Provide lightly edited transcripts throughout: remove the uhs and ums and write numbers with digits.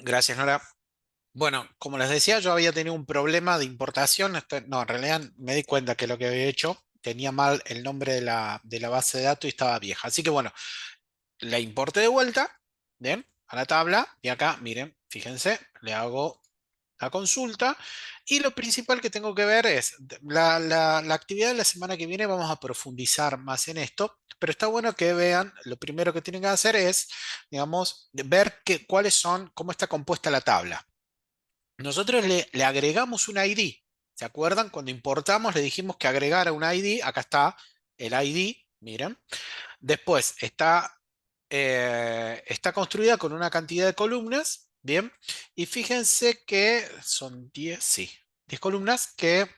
Gracias, Nora. Bueno, como les decía, yo había tenido un problema de importación. No, en realidad me di cuenta que lo que había hecho tenía mal el nombre de la base de datos y estaba vieja. Así que bueno, la importé de vuelta, bien, a la tabla. Y acá, miren, fíjense, le hago la consulta. Y lo principal que tengo que ver es la actividad de la semana que viene. Vamos a profundizar más en esto. Pero está bueno que vean, lo primero que tienen que hacer es, digamos, ver cuáles son, cómo está compuesta la tabla. Nosotros le agregamos un ID. ¿Se acuerdan? Cuando importamos le dijimos que agregara un ID. Acá está el ID, miren. Después está construida con una cantidad de columnas, ¿bien? Y fíjense que son 10, sí, 10 columnas que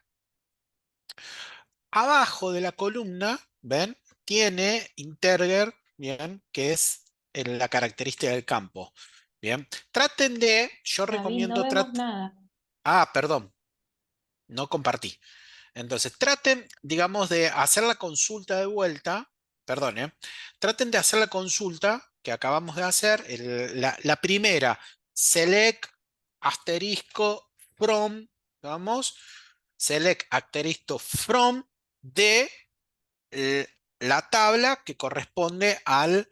abajo de la columna, ¿ven? Tiene integer, ¿bien? Que es la característica del campo. Bien, yo David, no recomiendo, vemos nada. perdón, no compartí. Entonces, traten, digamos, de hacer la consulta de vuelta, perdón, traten de hacer la consulta que acabamos de hacer, la primera, select asterisco from, vamos, select asterisco from de eh, la tabla que corresponde al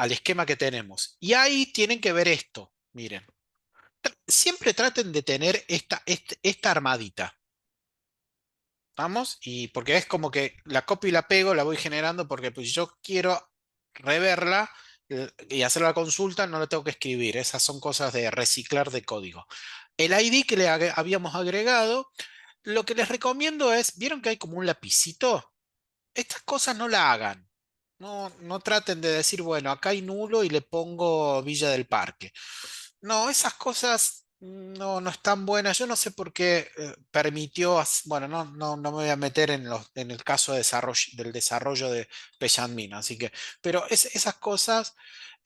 esquema que tenemos. Y ahí tienen que ver esto, miren. Siempre traten de tener esta armadita. ¿Vamos? Y porque es como que la copio y la pego, la voy generando porque pues yo quiero reverla y hacer la consulta, no la tengo que escribir. Esas son cosas de reciclar de código. El ID que habíamos agregado, lo que les recomiendo es, ¿vieron que hay como un lapicito? Estas cosas no la hagan. No, no traten de decir, bueno, acá hay nulo y le pongo Villa del Parque. No, esas cosas no están buenas. Yo no sé por qué permitió, bueno, no me voy a meter en el caso del desarrollo de Peyanmin, así que, pero esas cosas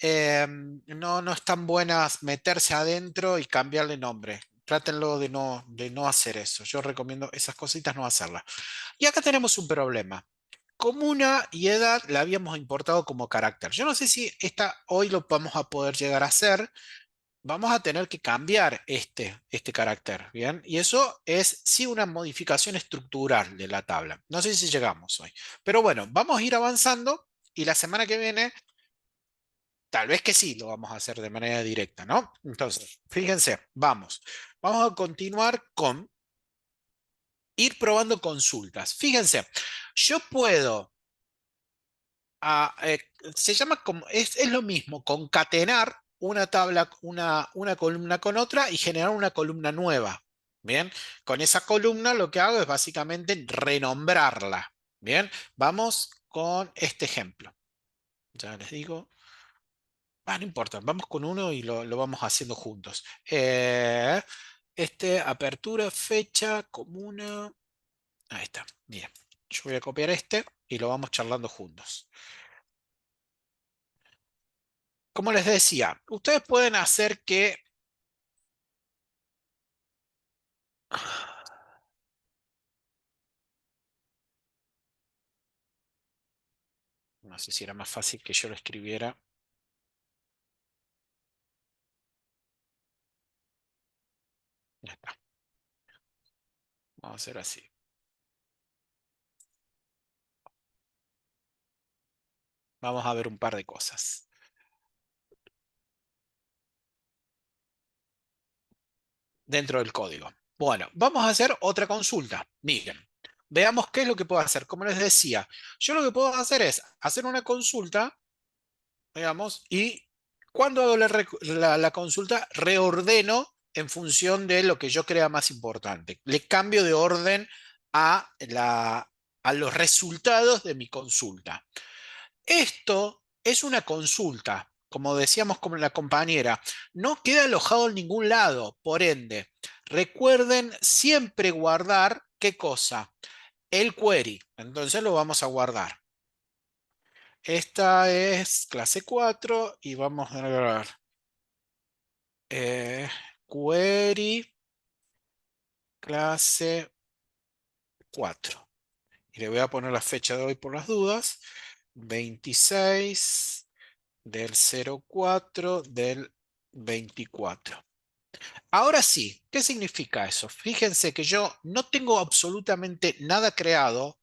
no están buenas meterse adentro y cambiarle nombre. Trátenlo de no hacer eso. Yo recomiendo esas cositas no hacerlas. Y acá tenemos un problema. Comuna y edad la habíamos importado como carácter. Yo no sé si hoy lo vamos a poder llegar a hacer. Vamos a tener que cambiar este carácter, ¿bien? Y eso es sí una modificación estructural de la tabla. No sé si llegamos hoy. Pero bueno, vamos a ir avanzando y la semana que viene, tal vez que sí lo vamos a hacer de manera directa, ¿no? Entonces, fíjense, vamos. Vamos a continuar con ir probando consultas. Fíjense, yo puedo se llama como, es lo mismo, concatenar una tabla, una columna con otra y generar una columna nueva. Bien, con esa columna lo que hago es básicamente renombrarla. Bien, vamos con este ejemplo. Ya les digo, no importa, vamos con uno y lo vamos haciendo juntos. Apertura, fecha, comuna. Ahí está. Bien, yo voy a copiar este y lo vamos charlando juntos. Como les decía, ustedes pueden hacer que, no sé si era más fácil que yo lo escribiera. Ya está. Vamos a hacer así. Vamos a ver un par de cosas dentro del código. Bueno, vamos a hacer otra consulta. Miren, veamos qué es lo que puedo hacer. Como les decía, yo lo que puedo hacer es hacer una consulta, digamos, y cuando hago la consulta, reordeno en función de lo que yo crea más importante. Le cambio de orden a, a los resultados de mi consulta. Esto es una consulta, como decíamos con la compañera, no queda alojado en ningún lado, por ende, recuerden siempre guardar qué cosa, el query, entonces lo vamos a guardar. Esta es clase 4 y vamos a agregar eh, query clase 4. Y le voy a poner la fecha de hoy por las dudas, 26. del 04 del 24. Ahora sí, ¿qué significa eso? Fíjense que yo no tengo absolutamente nada creado,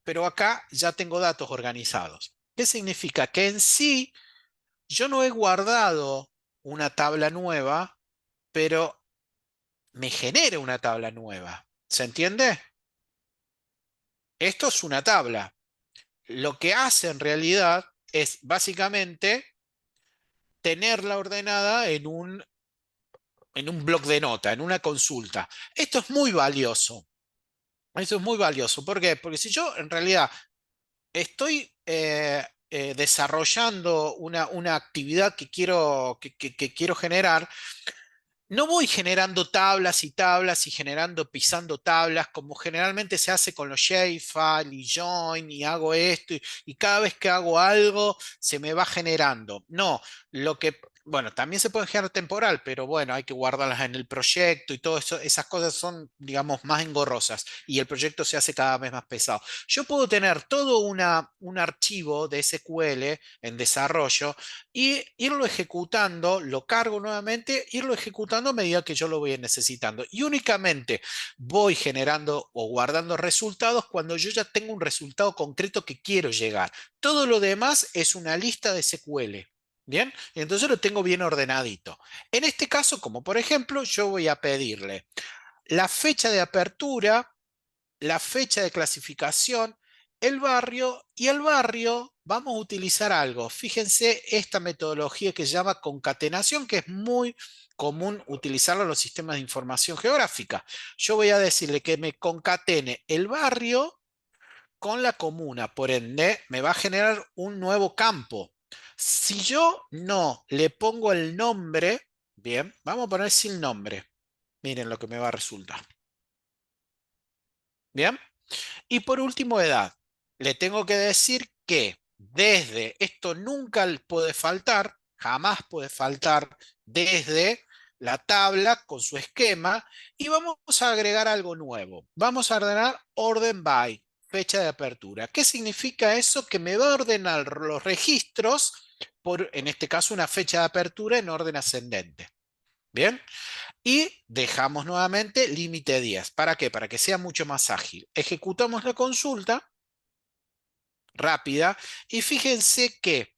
pero acá ya tengo datos organizados. ¿Qué significa? Que en sí yo no he guardado una tabla nueva, pero me genera una tabla nueva. ¿Se entiende? Esto es una tabla. Lo que hace en realidad es básicamente tenerla ordenada en un bloc de nota, en una consulta. Esto es muy valioso. Eso es muy valioso. ¿Por qué? Porque si yo en realidad estoy desarrollando una actividad que quiero generar, no voy generando tablas y tablas y generando, pisando tablas como generalmente se hace con los shapefile y join y hago esto y cada vez que hago algo se me va generando. No, bueno, también se puede generar temporal, pero bueno, hay que guardarlas en el proyecto y todo eso, esas cosas son, digamos, más engorrosas y el proyecto se hace cada vez más pesado. Yo puedo tener todo un archivo de SQL en desarrollo y irlo ejecutando, lo cargo nuevamente, irlo ejecutando a medida que yo lo voy necesitando. Y únicamente voy generando o guardando resultados cuando yo ya tengo un resultado concreto que quiero llegar. Todo lo demás es una lista de SQL. Bien, y entonces lo tengo bien ordenadito. En este caso, como por ejemplo, yo voy a pedirle la fecha de apertura, la fecha de clasificación, el barrio y el barrio vamos a utilizar algo. Fíjense esta metodología que se llama concatenación, que es muy común utilizarlo en los sistemas de información geográfica. Yo voy a decirle que me concatene el barrio con la comuna, por ende me va a generar un nuevo campo. Si yo no le pongo el nombre, bien, vamos a poner sin nombre. Miren lo que me va a resultar. Bien. Y por último, edad. Le tengo que decir que desde, esto nunca puede faltar, jamás puede faltar desde la tabla con su esquema y vamos a agregar algo nuevo. Vamos a ordenar orden by, fecha de apertura. ¿Qué significa eso? Que me va a ordenar los registros por, en este caso, una fecha de apertura en orden ascendente. Bien. Y dejamos nuevamente límite 10. ¿Para qué? Para que sea mucho más ágil. Ejecutamos la consulta rápida y fíjense que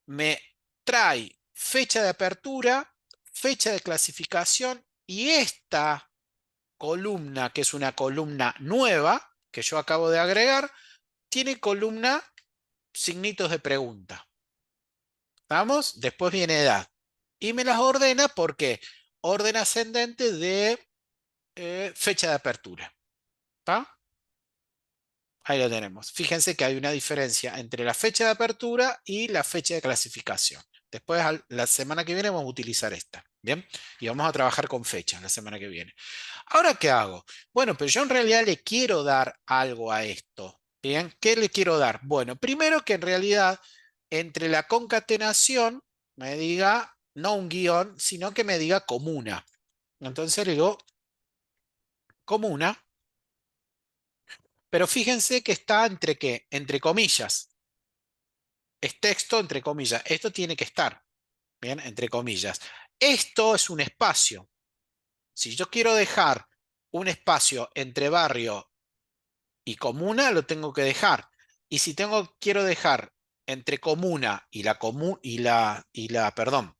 me trae fecha de apertura, fecha de clasificación y esta columna, que es una columna nueva que yo acabo de agregar, tiene columna signitos de pregunta. ¿Vamos? Después viene edad. Y me las ordena porque orden ascendente de fecha de apertura. ¿Está? Ahí lo tenemos. Fíjense que hay una diferencia entre la fecha de apertura y la fecha de clasificación. Después, la semana que viene, vamos a utilizar esta. Bien, y vamos a trabajar con fechas la semana que viene. Ahora, ¿qué hago? Bueno, pero yo en realidad le quiero dar algo a esto. Bien, ¿qué le quiero dar? Bueno, primero que en realidad entre la concatenación me diga no un guión, sino que me diga comuna. Entonces le digo comuna. Pero fíjense que está entre qué, entre comillas. Es texto entre comillas. Esto tiene que estar, bien, entre comillas. Esto es un espacio. Si yo quiero dejar un espacio entre barrio y comuna, lo tengo que dejar. Y si quiero dejar entre comuna y perdón,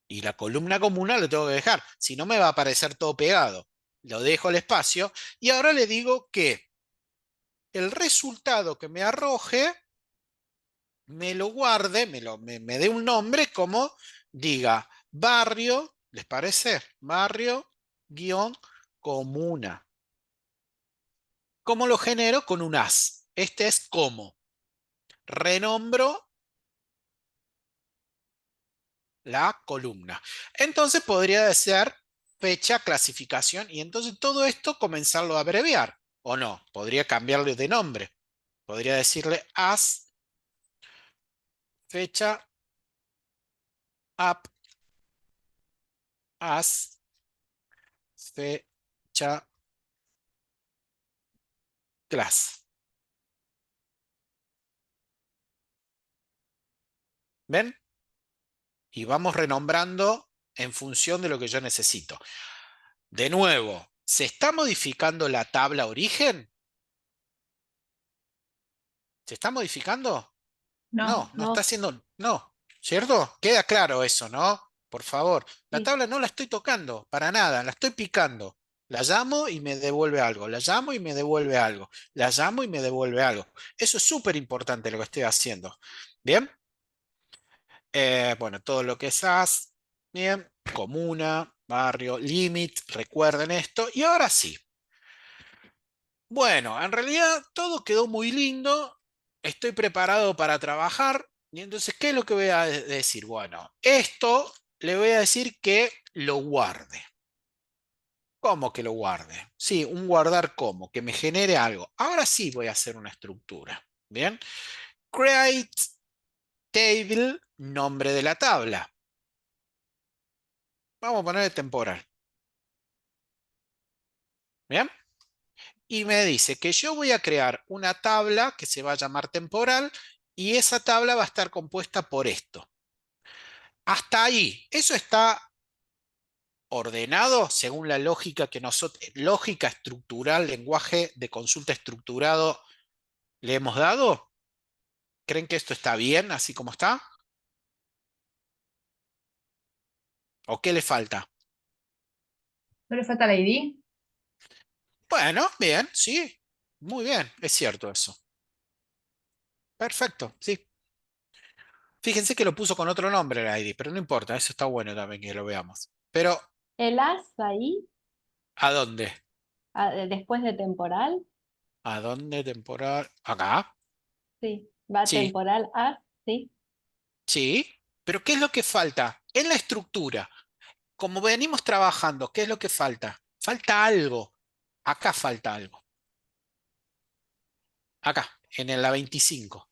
y la columna comuna, lo tengo que dejar. Si no, me va a aparecer todo pegado. Lo dejo el espacio y ahora le digo que el resultado que me arroje me lo guarde, me dé un nombre como diga barrio, ¿les parece? Barrio guión comuna. ¿Cómo lo genero? Con un as. Este es como. Renombro la columna. Entonces podría ser fecha, clasificación y entonces todo esto comenzarlo a abreviar. ¿O no? Podría cambiarle de nombre. Podría decirle as fecha up as fecha class. ¿Ven? Y vamos renombrando en función de lo que yo necesito. De nuevo, ¿se está modificando la tabla origen? ¿Se está modificando? No, No, no está haciendo, no, ¿cierto? Queda claro eso, ¿no? Por favor, la sí. tabla no la estoy tocando, para nada, la estoy picando. La llamo y me devuelve algo, la llamo y me devuelve algo, la llamo y me devuelve algo. Eso es súper importante lo que estoy haciendo. ¿Bien? Bueno, todo lo que es as, bien, comuna, barrio, limit, recuerden esto. Y ahora sí. Bueno, en realidad todo quedó muy lindo. Estoy preparado para trabajar. Y entonces, ¿qué es lo que voy a decir? Bueno, esto le voy a decir que lo guarde. ¿Cómo que lo guarde? Sí, un guardar como, que me genere algo. Ahora sí voy a hacer una estructura. Bien. Create table, nombre de la tabla. Vamos a ponerle temporal. Bien. Y me dice que yo voy a crear una tabla que se va a llamar temporal y esa tabla va a estar compuesta por esto. Hasta ahí, eso está ordenado según la lógica que nosotros, lógica estructural, lenguaje de consulta estructurado, le hemos dado. ¿Creen que esto está bien así como está? ¿O qué le falta? ¿No le falta la ID? Bueno, bien, sí, muy bien, es cierto eso. Perfecto, sí. Fíjense que lo puso con otro nombre el ID, pero no importa, eso está bueno también que lo veamos. Pero, El as ahí, ¿a dónde? después de temporal, ¿A dónde temporal? ¿Acá? sí. Va Sí, temporal as, sí. sí. Pero ¿qué es lo que falta? En la estructura, como venimos trabajando, ¿qué es lo que falta? Falta algo. Acá falta algo. Acá, en la 25.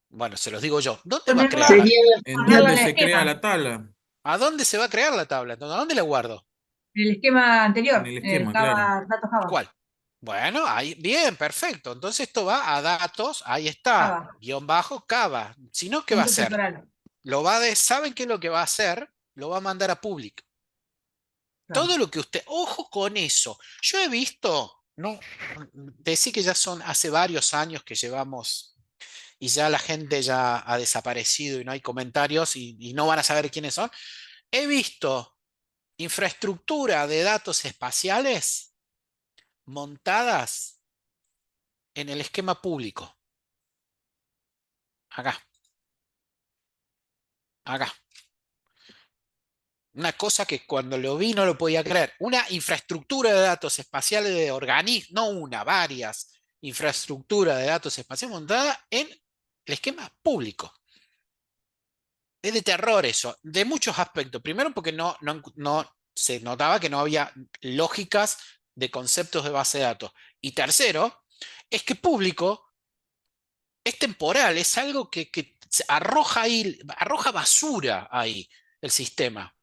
Bueno, se los digo yo. ¿Dónde va a Ponerla, crear la... Sería ¿En ponerla dónde en el se crea esquema, la tabla? ¿A dónde se va a crear la tabla? ¿A dónde la guardo? en el esquema En anterior, el en el esquema, claro. Java, datos Java. ¿Cuál? Bueno, ahí, bien, perfecto. Entonces esto va a datos, ahí está, Java, guión bajo, Cava. Si no, ¿qué va a punto hacer? temporal. ¿Saben qué es lo que va a hacer? Lo va a mandar a public. Claro. Todo lo que usted, ojo con eso. Yo he visto, no, decir que ya son hace varios años que llevamos y ya la gente ya ha desaparecido y no hay comentarios y no van a saber quiénes son. He visto infraestructura de datos espaciales montadas en el esquema público. Acá, acá. Una cosa que cuando lo vi no lo podía creer. Una infraestructura de datos espaciales de organismos, no una, varias infraestructuras de datos espaciales montada en el esquema público. Es de terror eso, de muchos aspectos. Primero porque no se notaba que no había lógicas de conceptos de base de datos. Y tercero, es que público es temporal, es algo que se arroja ahí, arroja basura ahí el sistema.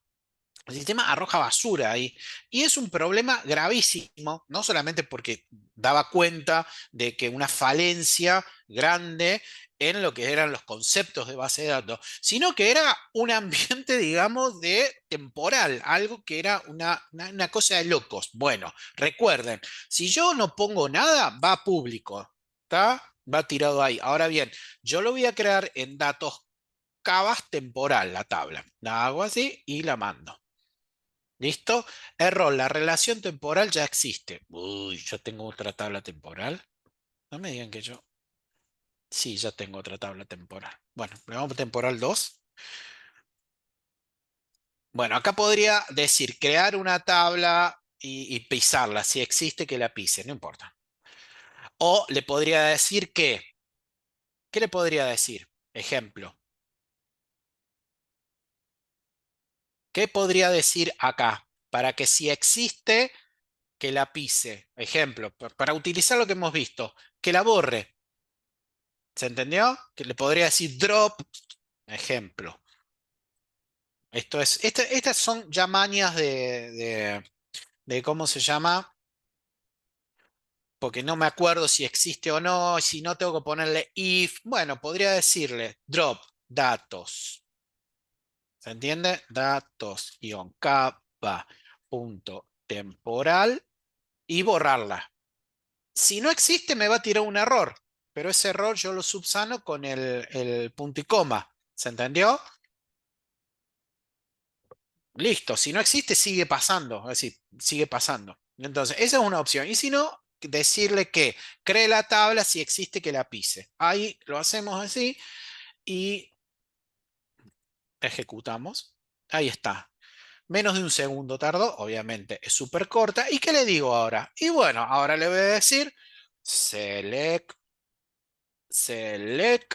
El sistema arroja basura ahí. Y es un problema gravísimo, no solamente porque daba cuenta de que una falencia grande en lo que eran los conceptos de base de datos, sino que era un ambiente, digamos, de temporal, algo que era una cosa de locos. Bueno, recuerden, si yo no pongo nada, va público, ¿está? Va tirado ahí. Ahora bien, yo lo voy a crear en datos cabas temporal, la tabla. La hago así y la mando. ¿Listo? Error, la relación temporal ya existe. Uy, yo tengo otra tabla temporal. No me digan que yo. Sí, ya tengo otra tabla temporal. Bueno, le vamos a temporal 2. Bueno, acá podría decir crear una tabla y pisarla. Si existe, que la pise, no importa. O le podría decir que. ¿Qué le podría decir? Ejemplo. ¿Qué podría decir acá? Para que si existe, que la pise. Ejemplo, para utilizar lo que hemos visto, que la borre. ¿Se entendió? Que le podría decir drop, ejemplo. Estas son ya mañas de ¿cómo se llama? porque no me acuerdo si existe o no, si no tengo que ponerle if, bueno, podría decirle drop datos, ¿se entiende? Datos-capa punto temporal y borrarla. Si no existe, me va a tirar un error, pero ese error yo lo subsano con el punto y coma. ¿Se entendió? Listo. Si no existe, sigue pasando. Es decir, sigue pasando. Entonces, esa es una opción. Y si no, decirle que cree la tabla, si existe, que la pise. Ahí lo hacemos así y ejecutamos. Ahí está. Menos de un segundo tardó, obviamente es súper corta. ¿Y qué le digo ahora? Y bueno, ahora le voy a decir select, select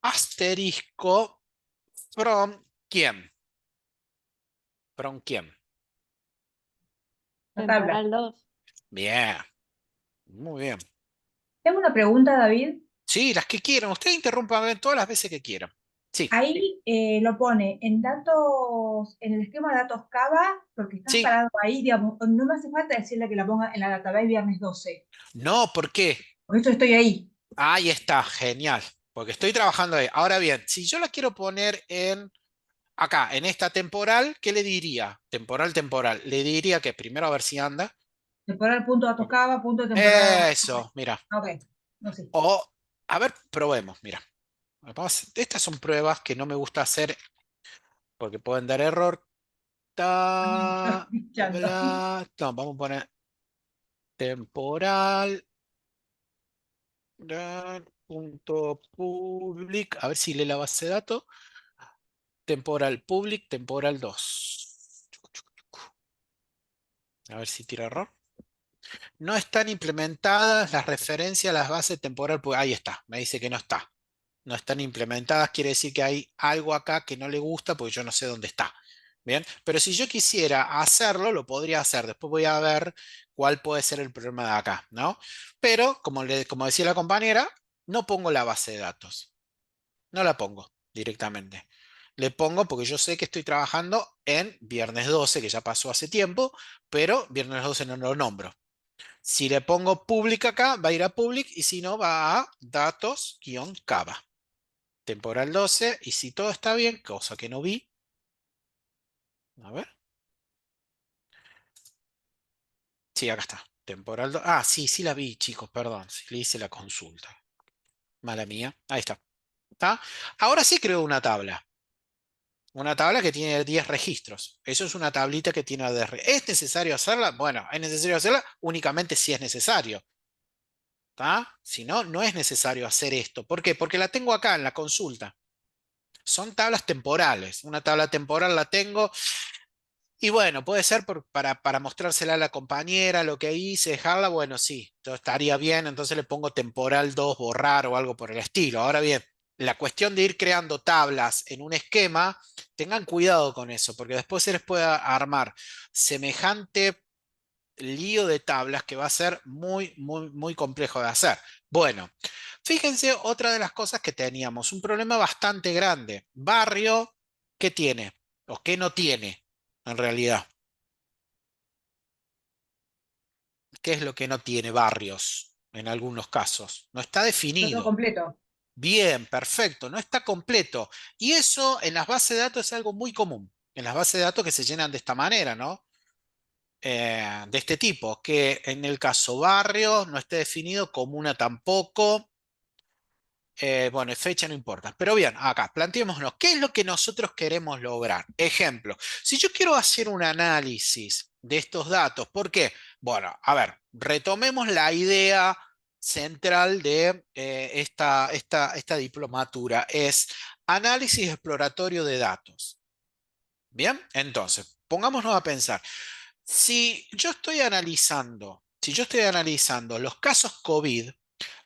asterisco from quién. From quién. La tabla. Temporal 2. Bien, muy bien. Tengo una pregunta, David. Sí, las que quieran. Usted interrumpa todas las veces que quieran. Sí, Ahí lo pone en datos, en el esquema de datos Cava, porque está sí. parado ahí, digamos, no me hace falta decirle que la ponga en la database viernes 12. No, ¿por qué? Por eso estoy ahí. Ahí está, genial. Porque estoy trabajando ahí. Ahora bien, si yo la quiero poner en acá, en esta temporal, ¿qué le diría? Temporal, temporal. Le diría que primero a ver si anda. Temporal punto datos Cava, punto temporada. Ok, Eso, mira. ok, no sé. O, a ver, probemos, mira. Estas son pruebas que no me gusta hacer porque pueden dar error. Estoy pinchando. No, vamos a poner temporal. Punto public. A ver si lee la base de datos. Temporal public, temporal 2. A ver si tira error. No están implementadas las referencias a las bases temporal. Pues ahí está, me dice que no está. No están implementadas, quiere decir que hay algo acá que no le gusta porque yo no sé dónde está. Bien, pero si yo quisiera hacerlo, lo podría hacer. Después voy a ver cuál puede ser el problema de acá, ¿no? Pero, como decía la compañera, no pongo la base de datos. No la pongo directamente. Le pongo porque yo sé que estoy trabajando en viernes 12, que ya pasó hace tiempo, pero viernes 12 no lo nombro. Si le pongo public acá, va a ir a public y si no, va a datos-cava. Temporal 12 y si todo está bien, cosa que no vi. A ver. Sí, acá está. Temporal 2. Ah, sí, sí la vi, chicos, perdón. Sí, le hice la consulta. Mala mía. Ahí está. ¿Está? Ahora sí creo una tabla. Una tabla que tiene 10 registros. Eso es una tablita que tiene ADR. ¿Es necesario hacerla? Bueno, es necesario hacerla únicamente si es necesario. ¿Está? Si no, no es necesario hacer esto. ¿Por qué? Porque la tengo acá en la consulta. Son tablas temporales. Una tabla temporal la tengo. Y bueno, puede ser para mostrársela a la compañera, lo que hice, dejarla, bueno, sí, todo estaría bien, entonces le pongo temporal 2 borrar o algo por el estilo. Ahora bien, la cuestión de ir creando tablas en un esquema, tengan cuidado con eso, porque después se les puede armar semejante lío de tablas que va a ser muy, muy, muy complejo de hacer. Bueno, fíjense otra de las cosas que teníamos, un problema bastante grande. Barrio, ¿qué tiene? ¿O qué no tiene en realidad? ¿Qué es lo que no tiene barrios en algunos casos? No está Todo definido. completo. Bien, perfecto, no está completo. Y eso en las bases de datos es algo muy común. En las bases de datos que se llenan de esta manera, ¿no? De este tipo, que en el caso barrio no esté definido, comuna tampoco. Bueno, fecha no importa. Pero bien, acá, planteémonos, ¿qué es lo que nosotros queremos lograr? Ejemplo, si yo quiero hacer un análisis de estos datos, ¿por qué? Bueno, a ver, retomemos la idea central de esta diplomatura, es análisis exploratorio de datos. Bien, entonces, pongámonos a pensar, si yo estoy analizando los casos COVID,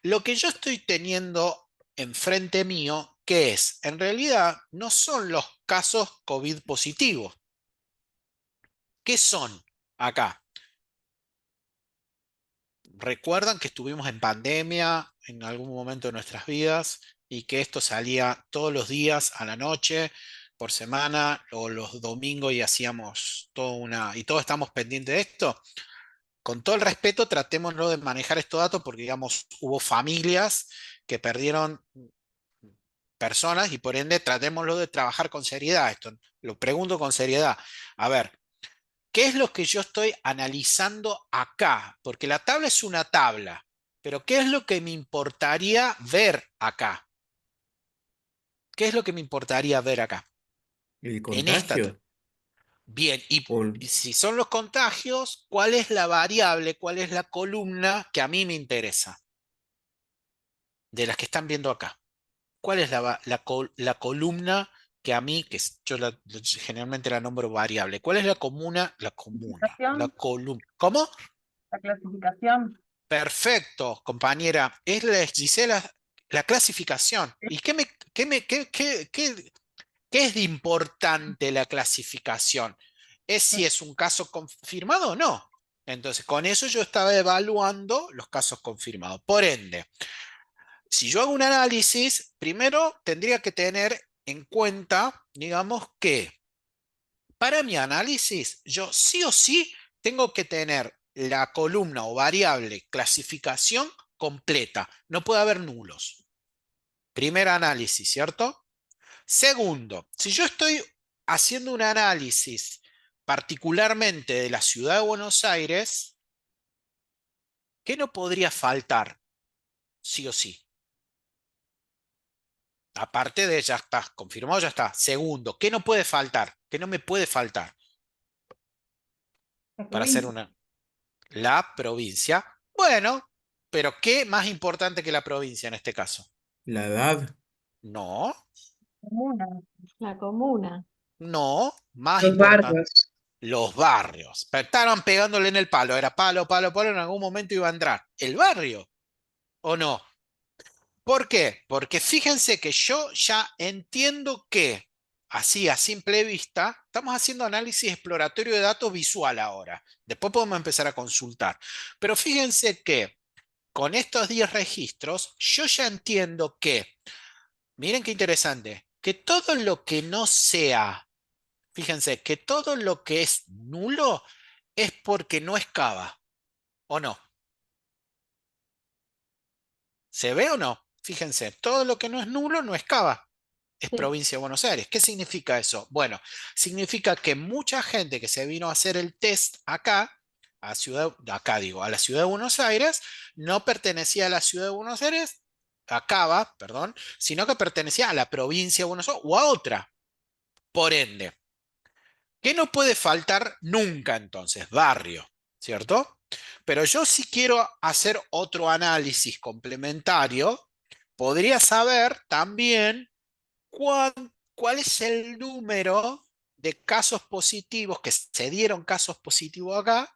lo que yo estoy teniendo enfrente mío, ¿qué es? En realidad no son los casos COVID positivos. ¿Qué son acá? ¿Recuerdan que estuvimos en pandemia en algún momento de nuestras vidas y que esto salía todos los días a la noche, por semana o los domingos y hacíamos toda una... y todos estamos pendientes de esto? con todo el respeto, tratémoslo de manejar estos datos porque, digamos, hubo familias que perdieron personas y por ende tratémoslo de trabajar con seriedad. Esto lo pregunto con seriedad. A ver, ¿qué es lo que yo estoy analizando acá? Porque la tabla es una tabla, pero ¿qué es lo que me importaría ver acá? ¿Qué es lo que me importaría ver acá? El En esta. contagio. Bien, O, y si son los contagios, ¿cuál es la variable, cuál es la columna que a mí me interesa de las que están viendo acá? ¿Cuál es la columna que a mí, generalmente la nombro variable? ¿Cuál es la Clasificación, columna? ¿Cómo? la clasificación. Perfecto, compañera. Es Gisela, la clasificación. ¿Y qué es de importante la clasificación? Es si es un caso confirmado o no. Entonces, con eso yo estaba evaluando los casos confirmados. Por ende, si yo hago un análisis, primero tendría que tener en cuenta, digamos, que para mi análisis, yo sí o sí tengo que tener la columna o variable clasificación completa. No puede haber nulos. Primer análisis, ¿cierto? Segundo, si yo estoy haciendo un análisis particularmente de la ciudad de Buenos Aires, ¿qué no podría faltar? Sí o sí. Aparte de ya está, confirmado, ya está. Segundo, ¿qué no puede faltar? ¿Qué no me puede faltar La para hacer provincia. la provincia? Bueno, pero ¿qué más importante que la provincia en este caso? la edad. No, Comuna. La comuna. no, más Los importante. barrios. Los barrios. Estaban pegándole en el palo, era palo, palo, palo, en algún momento iba a entrar. ¿El barrio o no? ¿Por qué? Porque fíjense que yo ya entiendo que, así a simple vista, estamos haciendo análisis exploratorio de datos visual ahora. Después podemos empezar a consultar. Pero fíjense que con estos 10 registros, yo ya entiendo que, miren qué interesante, que todo lo que no sea, fíjense, que todo lo que es nulo es porque no excava, ¿o no? ¿Se ve o no? Fíjense, todo lo que no es nulo no excava. Es Sí. provincia de Buenos Aires. ¿Qué significa eso? Bueno, significa que mucha gente que se vino a hacer el test acá, acá digo, a la ciudad de Buenos Aires, no pertenecía a la ciudad de Buenos Aires, perdón, sino que pertenecía a la provincia de Buenos Aires o a otra. Por ende, ¿qué no puede faltar nunca entonces? Barrio, ¿cierto? Pero yo si quiero hacer otro análisis complementario, podría saber también cuál es el número de casos positivos que se dieron casos positivos acá,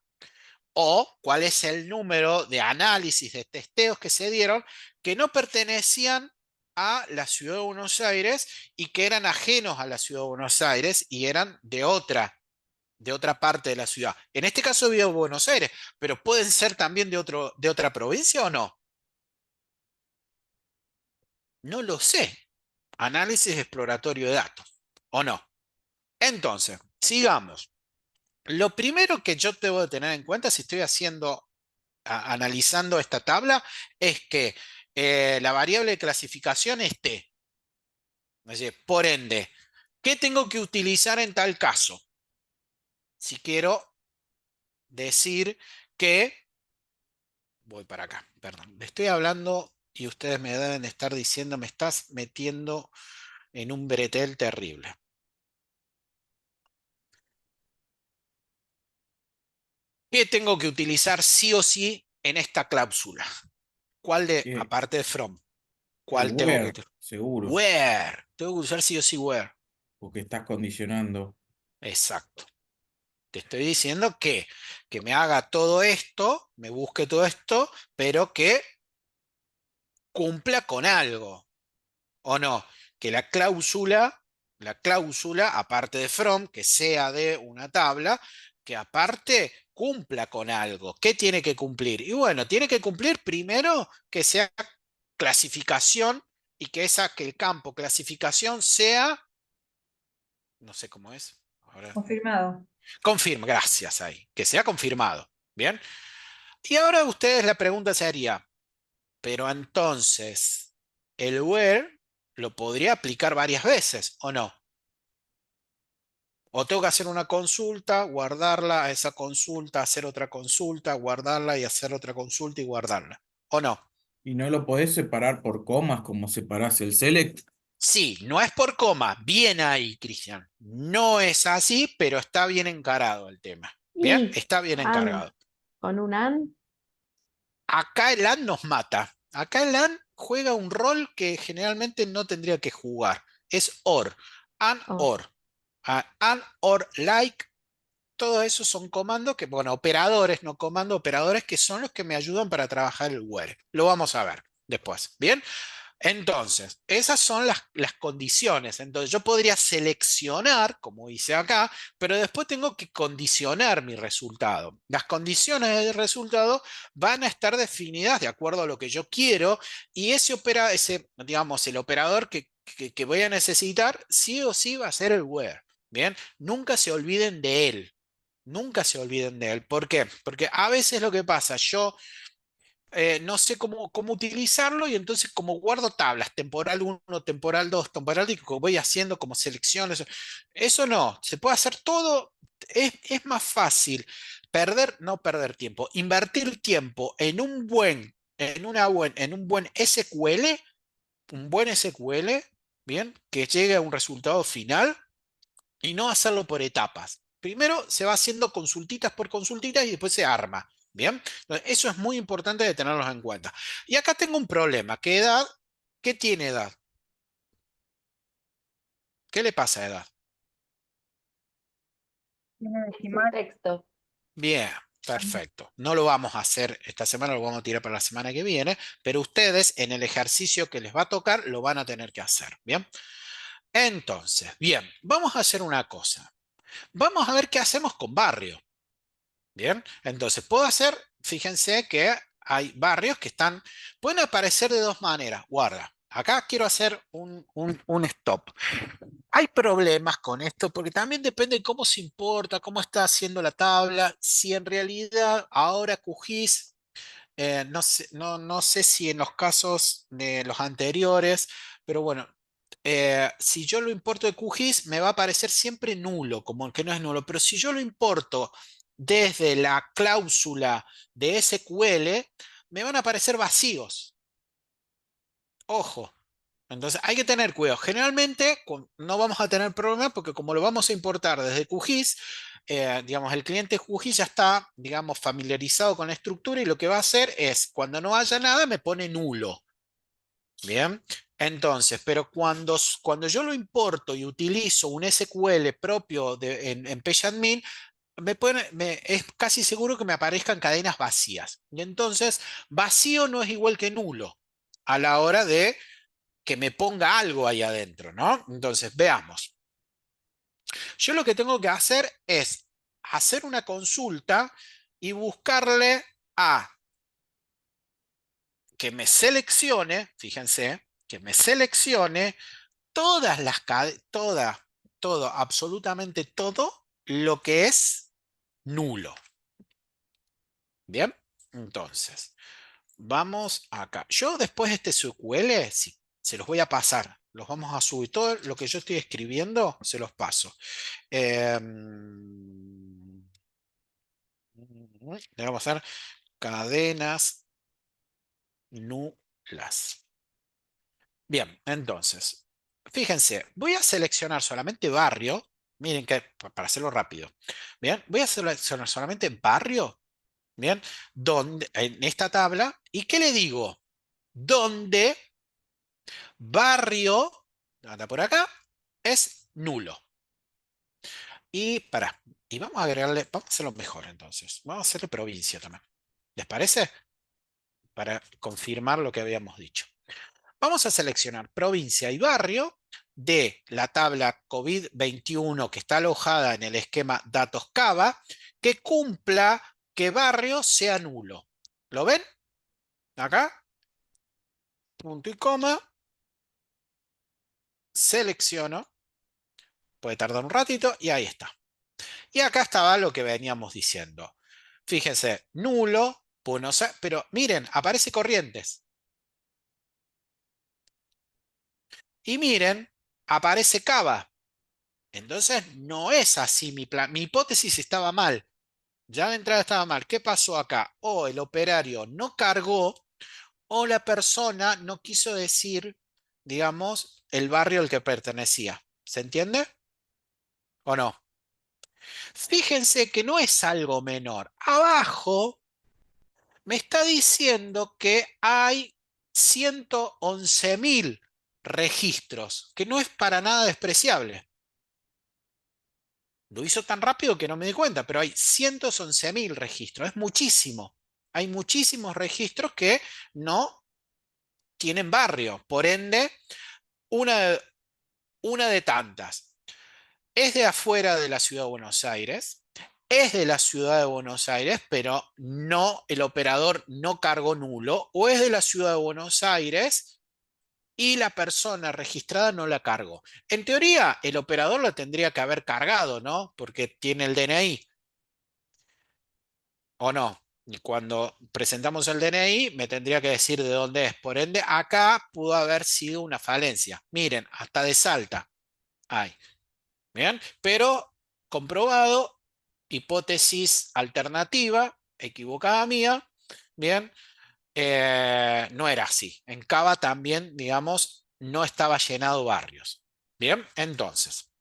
o cuál es el número de análisis de testeos que se dieron que no pertenecían a la ciudad de Buenos Aires y que eran ajenos a la ciudad de Buenos Aires y eran de otra parte de la ciudad. En este caso vivo en Buenos Aires, pero pueden ser también de otra provincia o no. No lo sé. Análisis exploratorio de datos, ¿o no? Entonces, sigamos. Lo primero que yo debo de tener en cuenta si estoy analizando esta tabla es que la variable de clasificación es T. Es decir, por ende, ¿qué tengo que utilizar en tal caso? Si quiero decir que, voy para acá, perdón, le estoy hablando y ustedes me deben estar diciendo, me estás metiendo en un bretel terrible. ¿Qué tengo que utilizar sí o sí en esta cláusula? ¿Cuál eh, aparte de from, el cuál tengo que where, utilizar? seguro. Where. Tengo que usar sí o sí where. Porque estás condicionando. Exacto. Te estoy diciendo que me haga todo esto, me busque todo esto, pero que cumpla con algo. ¿O no? Que la cláusula, aparte de from, que sea de una tabla, que aparte cumpla con algo. ¿Qué tiene que cumplir? Y bueno, tiene que cumplir primero que sea clasificación y que el campo clasificación sea, no sé cómo es. Ahora, Confirmado. confirma, gracias ahí, que sea confirmado. Bien. Y ahora ustedes la pregunta sería, pero entonces, ¿el where lo podría aplicar varias veces o no? O tengo que hacer una consulta, guardarla a esa consulta, hacer otra consulta, guardarla y hacer otra consulta y guardarla. ¿O no? Y no lo podés separar por comas como separás el select. Sí, no es por coma. Bien ahí, Cristian. No es así, pero está bien encarado el tema. Bien, Y está bien and, encargado. con un and, Acá el AND nos mata. Acá el AND juega un rol que generalmente no tendría que jugar. Es OR. AND o OR. AND OR like. Todo eso son comandos que, bueno, operadores, no comandos, operadores que son los que me ayudan para trabajar el where. Lo vamos a ver después. Bien. Entonces, esas son las condiciones. Entonces, yo podría seleccionar, como hice acá, pero después tengo que condicionar mi resultado. Las condiciones del resultado van a estar definidas de acuerdo a lo que yo quiero y digamos, el operador que voy a necesitar, sí o sí va a ser el where. Bien, nunca se olviden de él. Nunca se olviden de él. ¿Por qué? Porque a veces lo que pasa, yo no sé cómo utilizarlo y entonces como guardo tablas, temporal uno, temporal 2, temporal 3, voy haciendo como selecciones. Eso no, se puede hacer todo, es más fácil no perder tiempo, invertir tiempo en en un buen SQL, un buen SQL, bien, que llegue a un resultado final y no hacerlo por etapas. Primero se va haciendo consultitas por consultitas y después se arma. Bien, entonces, eso es muy importante de tenerlos en cuenta. Y acá tengo un problema. ¿Qué edad? ¿Qué tiene edad? ¿Qué le pasa a edad? Tiene es un decimal. texto. Bien, perfecto. No lo vamos a hacer esta semana, lo vamos a tirar para la semana que viene, pero ustedes en el ejercicio que les va a tocar lo van a tener que hacer. Bien, entonces, bien, vamos a hacer una cosa. Vamos a ver qué hacemos con barrio. Bien, entonces puedo hacer, fíjense que hay barrios que pueden aparecer de dos maneras. Guarda, acá quiero hacer un stop. Hay problemas con esto porque también depende de cómo se importa, cómo está haciendo la tabla, si en realidad ahora QGIS, no sé si en los casos de los anteriores, pero bueno, si yo lo importo de QGIS, me va a aparecer siempre nulo, como que no es nulo. Pero si yo lo importo desde la cláusula de SQL, me van a aparecer vacíos. Ojo. Entonces hay que tener cuidado. Generalmente no vamos a tener problema porque como lo vamos a importar desde QGIS, digamos, el cliente QGIS ya está, digamos, familiarizado con la estructura y lo que va a hacer es, cuando no haya nada, me pone nulo. Bien, entonces, pero cuando yo lo importo y utilizo un SQL propio en PageAdmin, es casi seguro que me aparezcan cadenas vacías. Y entonces, vacío no es igual que nulo a la hora de que me ponga algo ahí adentro, ¿no? Entonces, veamos. Yo lo que tengo que hacer es hacer una consulta y buscarle a que me seleccione, fíjense, que me seleccione todas las todo, absolutamente todo lo que es nulo. Bien, entonces, vamos acá. Yo después de este SQL, sí, se los voy a pasar. Los vamos a subir. Todo lo que yo estoy escribiendo, se los paso. Le vamos a hacer cadenas nulas. Bien, entonces, fíjense, voy a seleccionar solamente barrio. Miren que para hacerlo rápido. Bien, voy a seleccionar solamente barrio. Bien, donde, en esta tabla. ¿Y qué le digo? Donde barrio, anda por acá, es nulo. Y vamos a agregarle, vamos a hacerlo mejor entonces. Vamos a hacerle provincia también. ¿Les parece? Para confirmar lo que habíamos dicho. Vamos a seleccionar provincia y barrio de la tabla COVID-21 que está alojada en el esquema datos Cava, que cumpla que barrio sea nulo. ¿Lo ven? Acá, punto y coma, selecciono, puede tardar un ratito y ahí está. Y acá estaba lo que veníamos diciendo. Fíjense, nulo, Pero miren, aparece Corrientes. Y miren, aparece Cava. Entonces no es así mi plan. Mi hipótesis estaba mal. Ya de entrada estaba mal. ¿Qué pasó acá? O el operario no cargó o la persona no quiso decir, digamos, el barrio al que pertenecía. ¿Se entiende? ¿O no? Fíjense que no es algo menor. Abajo me está diciendo que hay 111.000 registros, que no es para nada despreciable. Lo hizo tan rápido que no me di cuenta, pero hay 111.000 registros, es muchísimo. Hay muchísimos registros que no tienen barrio, por ende, una, una de tantas. Es de afuera de la ciudad de Buenos Aires, es de la ciudad de Buenos Aires, pero no, el operador no cargó nulo, o es de la ciudad de Buenos Aires y la persona registrada no la cargó. En teoría, el operador la tendría que haber cargado, ¿no? Porque tiene el DNI, ¿o no? Y cuando presentamos el DNI, me tendría que decir de dónde es. Por ende, acá pudo haber sido una falencia. Miren, hasta de Salta hay. Bien, pero comprobado, hipótesis alternativa, equivocada mía, bien, no era así. En Cava también, digamos, no estaba llenado barrios. Bien, entonces,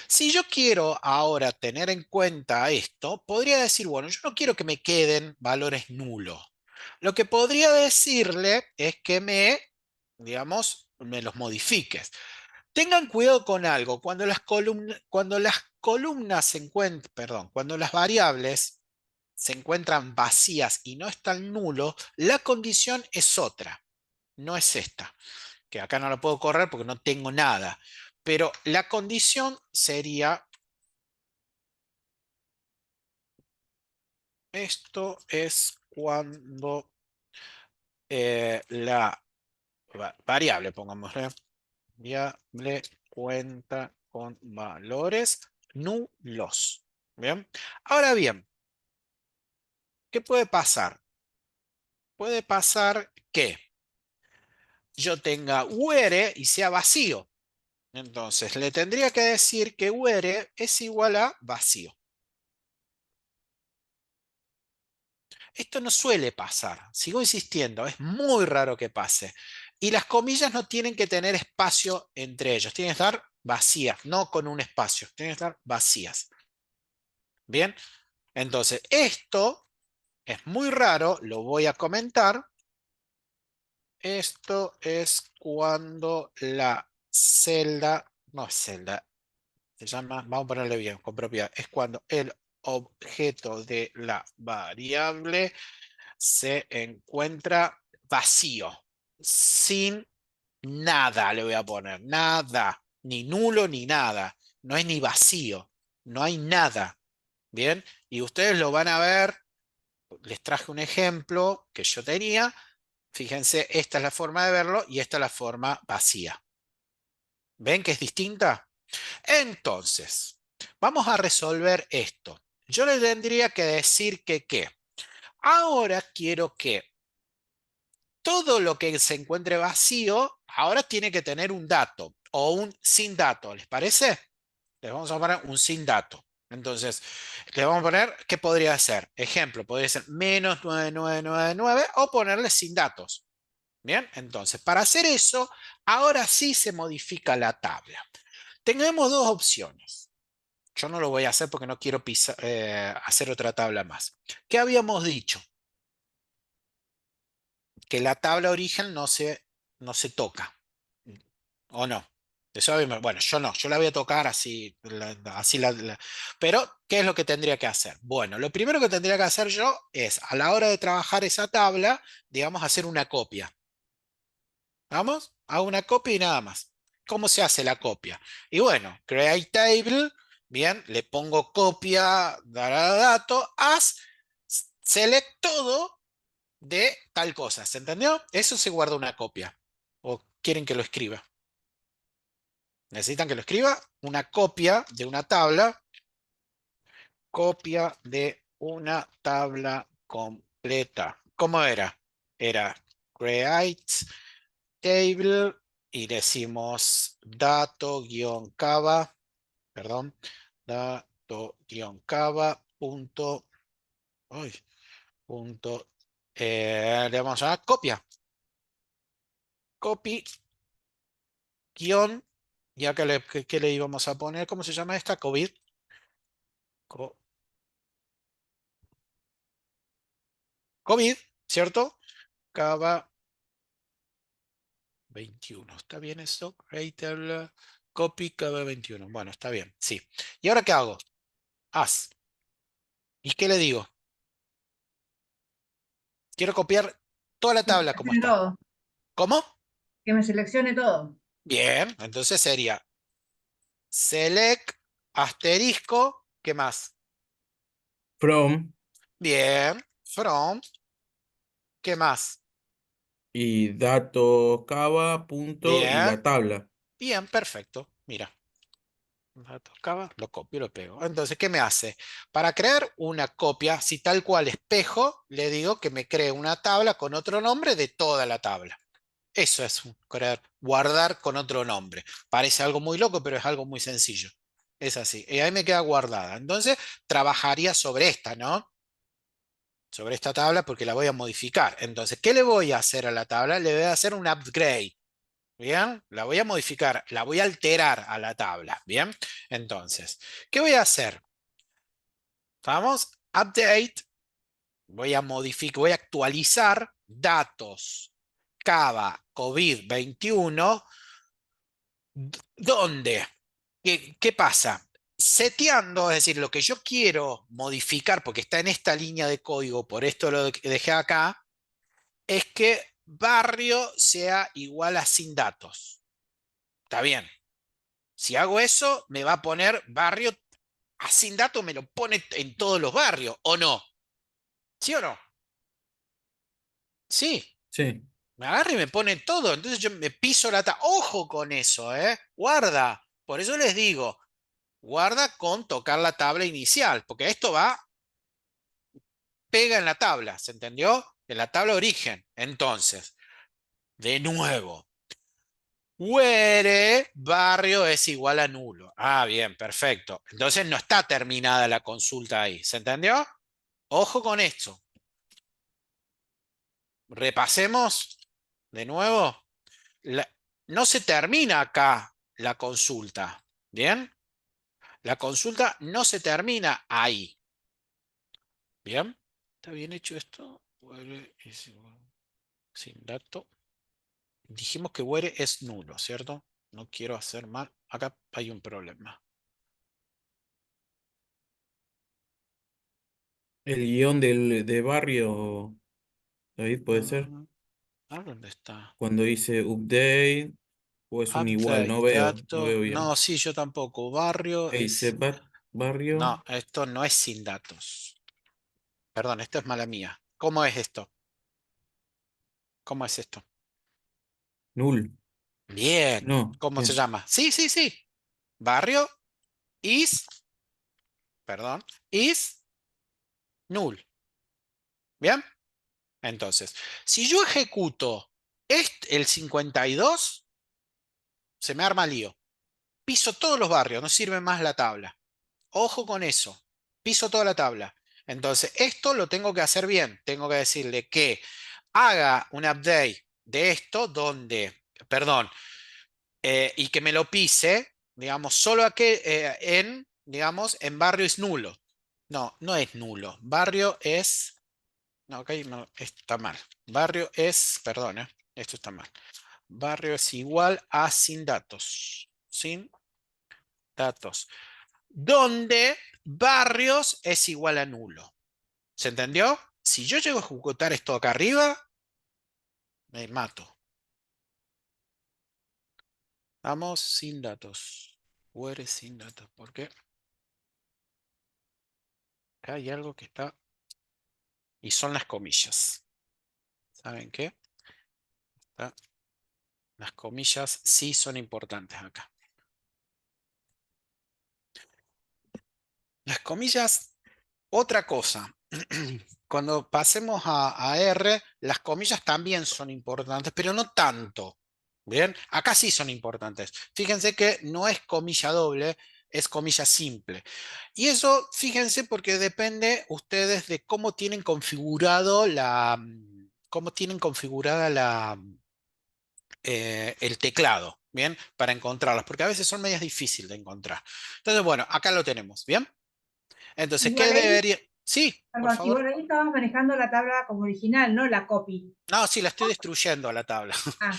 si yo quiero ahora tener en cuenta esto, podría decir, bueno, yo no quiero que me queden valores nulos. Lo que podría decirle es que digamos, me los modifiques. Tengan cuidado con algo. Cuando las columnas se encuentran, perdón, cuando las variables se encuentran vacías y no están nulos, la condición es otra, no es esta, que acá no la puedo correr porque no tengo nada. Pero la condición sería, esto es cuando la variable, pongámosle, variable cuenta con valores nulos. Bien. Ahora bien, ¿qué puede pasar? Puede pasar que yo tenga where y sea vacío. Entonces le tendría que decir que where es igual a vacío. Esto no suele pasar. Sigo insistiendo, es muy raro que pase. Y las comillas no tienen que tener espacio entre ellos. Tienen que estar vacías, no con un espacio. Tienen que estar vacías. Bien, entonces esto es muy raro, lo voy a comentar. Esto es cuando la celda, no es celda, se llama, vamos a ponerle bien, con propiedad, es cuando el objeto de la variable se encuentra vacío, sin nada, le voy a poner, nada, ni nulo ni nada, no es ni vacío, no hay nada, ¿bien? Y ustedes lo van a ver, les traje un ejemplo que yo tenía. Fíjense, esta es la forma de verlo y esta es la forma vacía. ¿Ven que es distinta? Entonces, vamos a resolver esto. Yo le tendría que decir que ¿qué? Ahora quiero que todo lo que se encuentre vacío, ahora tiene que tener un dato o un sin dato. ¿Les parece? Les vamos a poner un sin dato. Entonces, le vamos a poner, ¿qué podría ser? Ejemplo, podría ser menos 9999 o ponerle sin datos. Bien, entonces, para hacer eso, ahora sí se modifica la tabla. Tenemos dos opciones. Yo no lo voy a hacer porque no quiero hacer otra tabla más. ¿Qué habíamos dicho? Que la tabla origen no se toca. ¿O no? Bueno, yo no, yo la voy a tocar así, pero ¿qué es lo que tendría que hacer? Bueno, lo primero que tendría que hacer yo es, a la hora de trabajar esa tabla, digamos, hacer una copia. ¿Vamos? Hago una copia y nada más. ¿Cómo se hace la copia? Y bueno, create table, bien, le pongo copia, dará dato, select todo de tal cosa. ¿Se entendió? Eso se guarda una copia. ¿O quieren que lo escriba? ¿Necesitan que lo escriba? Una copia de una tabla. Copia de una tabla con ¿Cómo era? Era create table y decimos dato-cava, perdón, dato-cava punto, uy, punto, le vamos a llamar copia, copy, guión, ya que le íbamos a poner, ¿cómo se llama esta? COVID, COVID, ¿cierto? Cava 21, ¿está bien eso? Create copy Cava 21, bueno, está bien, sí. ¿Y ahora qué hago? As. ¿Y qué le digo? Quiero copiar toda la Que me tabla como seleccione está. todo. ¿Cómo? Que me seleccione todo. Bien, entonces sería select asterisco, ¿qué más? From Bien, from, ¿qué más? y dato cava punto y Bien, la tabla. bien, perfecto. Mira, tocaba, lo copio y lo pego. Entonces, ¿qué me hace? Para crear una copia, si tal cual espejo, le digo que me cree una tabla con otro nombre de toda la tabla. Eso es crear, guardar con otro nombre. Parece algo muy loco, pero es algo muy sencillo. Es así. Y ahí me queda guardada. Entonces, trabajaría sobre esta, ¿no? Sobre esta tabla porque la voy a modificar. Entonces, ¿qué le voy a hacer a la tabla? Le voy a hacer un upgrade. ¿Bien? La voy a modificar, la voy a alterar a la tabla. ¿Bien? Entonces, ¿qué voy a hacer? Vamos, update. Voy a modificar, voy a actualizar datos Cava COVID-21. ¿Dónde? ¿Qué pasa? Seteando, es decir, lo que yo quiero modificar, porque está en esta línea de código, por esto lo dejé acá, es que barrio sea igual a sin datos. Está bien. Si hago eso, me va a poner barrio a sin datos, me lo pone en todos los barrios, ¿o no? ¿Sí o no? Sí, Sí, me agarra y me pone todo. Entonces yo me piso la tabla. Ojo con eso, ¿eh? Guarda. Por eso les digo, guarda con tocar la tabla inicial, porque esto va, pega en la tabla, ¿se entendió? En la tabla origen. Entonces, de nuevo, where barrio es igual a nulo. Ah, bien, perfecto. Entonces no está terminada la consulta ahí, ¿se entendió? Ojo con esto. Repasemos de nuevo. La- no se termina acá la consulta, ¿bien? La consulta no se termina ahí. ¿Bien? ¿Está bien hecho esto? Where is igual- Sin dato. Dijimos que where es nulo, ¿cierto? No quiero hacer mal. Acá hay un problema. el guión de barrio, David, puede ser. Ah, ¿dónde está? Cuando dice update, o es un igual, Update, no dato. veo No, bien. sí, yo tampoco. Barrio Hey, es. barrio, No, esto no es sin datos. Perdón, esto es mala mía. ¿Cómo es esto? ¿Cómo es esto? null. Bien. No, ¿Cómo se bien. llama? Sí, sí, sí. Barrio is, perdón, is null. ¿Bien? Entonces, si yo ejecuto el 52, se me arma lío. Piso todos los barrios, no sirve más la tabla. Ojo con eso. Piso toda la tabla. Entonces, esto lo tengo que hacer bien. Tengo que decirle que haga un update de esto perdón, y que me lo pise, digamos, solo digamos, en barrio es nulo. No, no es nulo. Barrio es, no, ok, no, está mal. Barrio es, perdón, esto está mal. Barrio es igual a sin datos. Sin datos. Donde barrios es igual a nulo. ¿Se entendió? Si yo llego a ejecutar esto acá arriba, me mato. Vamos sin datos. Where es sin datos. ¿Por qué? Acá hay algo que está. Y son las comillas. ¿Saben qué? Está- Las comillas sí son importantes acá. Las comillas, otra cosa. Cuando pasemos a R, las comillas también son importantes, pero no tanto. Bien, acá sí son importantes. Fíjense que no es comilla doble, es comilla simple. Y eso, fíjense, porque depende ustedes de cómo tienen configurado cómo tienen configurada el teclado, ¿bien? Para encontrarlas, porque a veces son medias difíciles de encontrar. Entonces, bueno, acá lo tenemos, ¿bien? Entonces, ¿qué Igual ahí, debería? Sí, por perdón, favor. igual ahí estabas manejando la tabla como original, no la copy. No, sí, la estoy destruyendo a la tabla. Ah,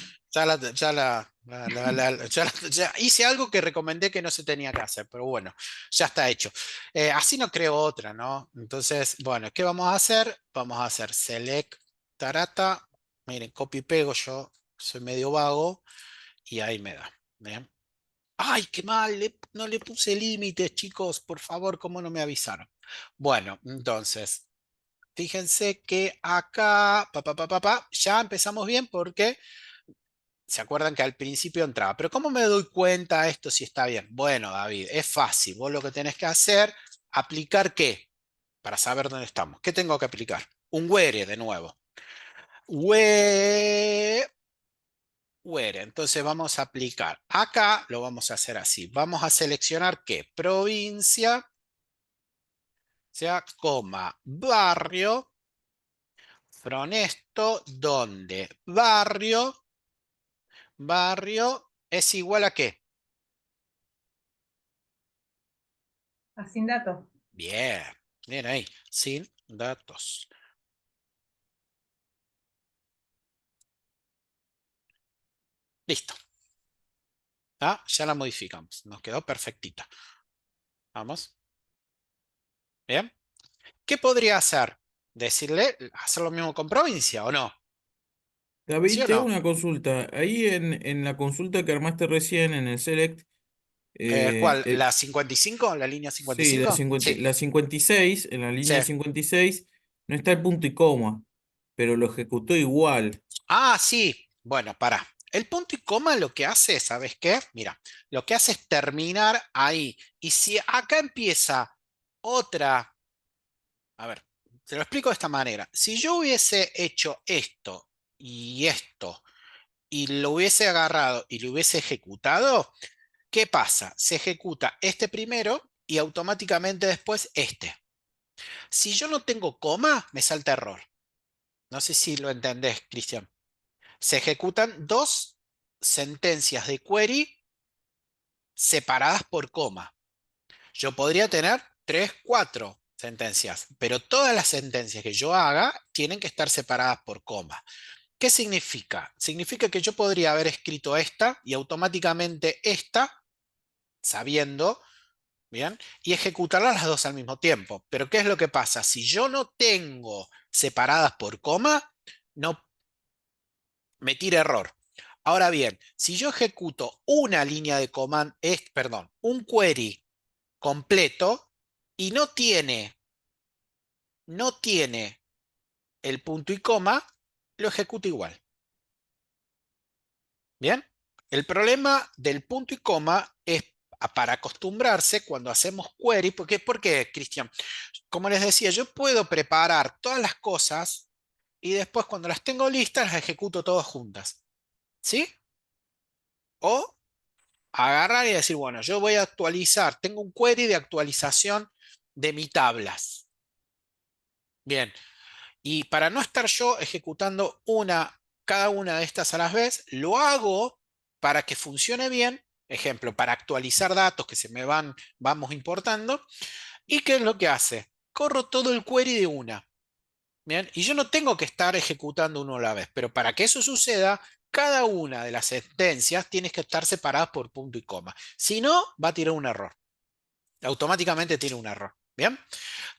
Ya hice algo que recomendé que no se tenía que hacer, pero bueno, ya está hecho. Así no creo otra, ¿no? Entonces, bueno, ¿qué vamos a hacer? Vamos a hacer select tarata. Miren, copy pego, yo soy medio vago y ahí me da. ¿Bien? Ay, qué mal, no le puse límites, chicos, por favor, ¿cómo no me avisaron? Bueno, entonces, fíjense que acá, ya empezamos bien porque se acuerdan que al principio entraba. Pero ¿cómo me doy cuenta esto si está bien? Bueno, David, es fácil. Vos lo que tenés que hacer, aplicar qué, para saber dónde estamos. ¿Qué tengo que aplicar? Un where de nuevo. Where, where. Entonces vamos a aplicar. Acá lo vamos a hacer así. Vamos a seleccionar qué, provincia, sea, coma, barrio, from esto, donde barrio es igual a qué. sin datos. Bien, bien ahí, sin datos. Listo. ¿Ah? Ya la modificamos. Nos quedó perfectita. Vamos. Bien. ¿Qué podría hacer? Decirle, hacer lo mismo con provincia o no. ¿Sí David, o te hago no? una consulta. Ahí en la consulta que armaste recién en el Select, ¿Cuál? ¿La 55? ¿La línea sí, 55? Sí, la 56, en la sí. línea 56, no está el punto y coma, pero lo ejecutó igual. Ah, sí. Bueno, para. El punto y coma lo que hace, ¿sabes qué? Mira, lo que hace es terminar ahí. Y si acá empieza otra. A ver, te lo explico de esta manera. Si yo hubiese hecho esto y lo hubiese agarrado y lo hubiese ejecutado, ¿qué pasa? Se ejecuta este primero y automáticamente después este. Si yo no tengo coma, me salta error. No sé si lo entendés, Cristian. Se ejecutan dos sentencias de query separadas por coma. Yo podría tener tres, cuatro sentencias, pero todas las sentencias que yo haga tienen que estar separadas por coma. ¿Qué significa? Significa que yo podría haber escrito esta y automáticamente esta, sabiendo, ¿bien? Y ejecutarlas las dos al mismo tiempo. Pero ¿qué es lo que pasa? Si yo no tengo separadas por coma, no me tira error. Ahora bien, si yo ejecuto una línea de comando, perdón, un query completo y no tiene el punto y coma, lo ejecuto igual. ¿Bien? El problema del punto y coma es para acostumbrarse cuando hacemos query, ¿por qué, Cristian? Como les decía, yo puedo preparar todas las cosas y después cuando las tengo listas las ejecuto todas juntas. ¿Sí? O agarrar y decir, bueno, yo voy a actualizar, tengo un query de actualización de mis tablas. Bien, y para no estar yo ejecutando cada una de estas a la vez, lo hago para que funcione bien. Ejemplo, para actualizar datos que vamos importando. ¿Y qué es lo que hace? Corro todo el query de una. Bien, y yo no tengo que estar ejecutando uno a la vez, pero para que eso suceda, cada una de las sentencias tiene que estar separadas por punto y coma. Si no, va a tirar un error. Automáticamente tiene un error. Bien,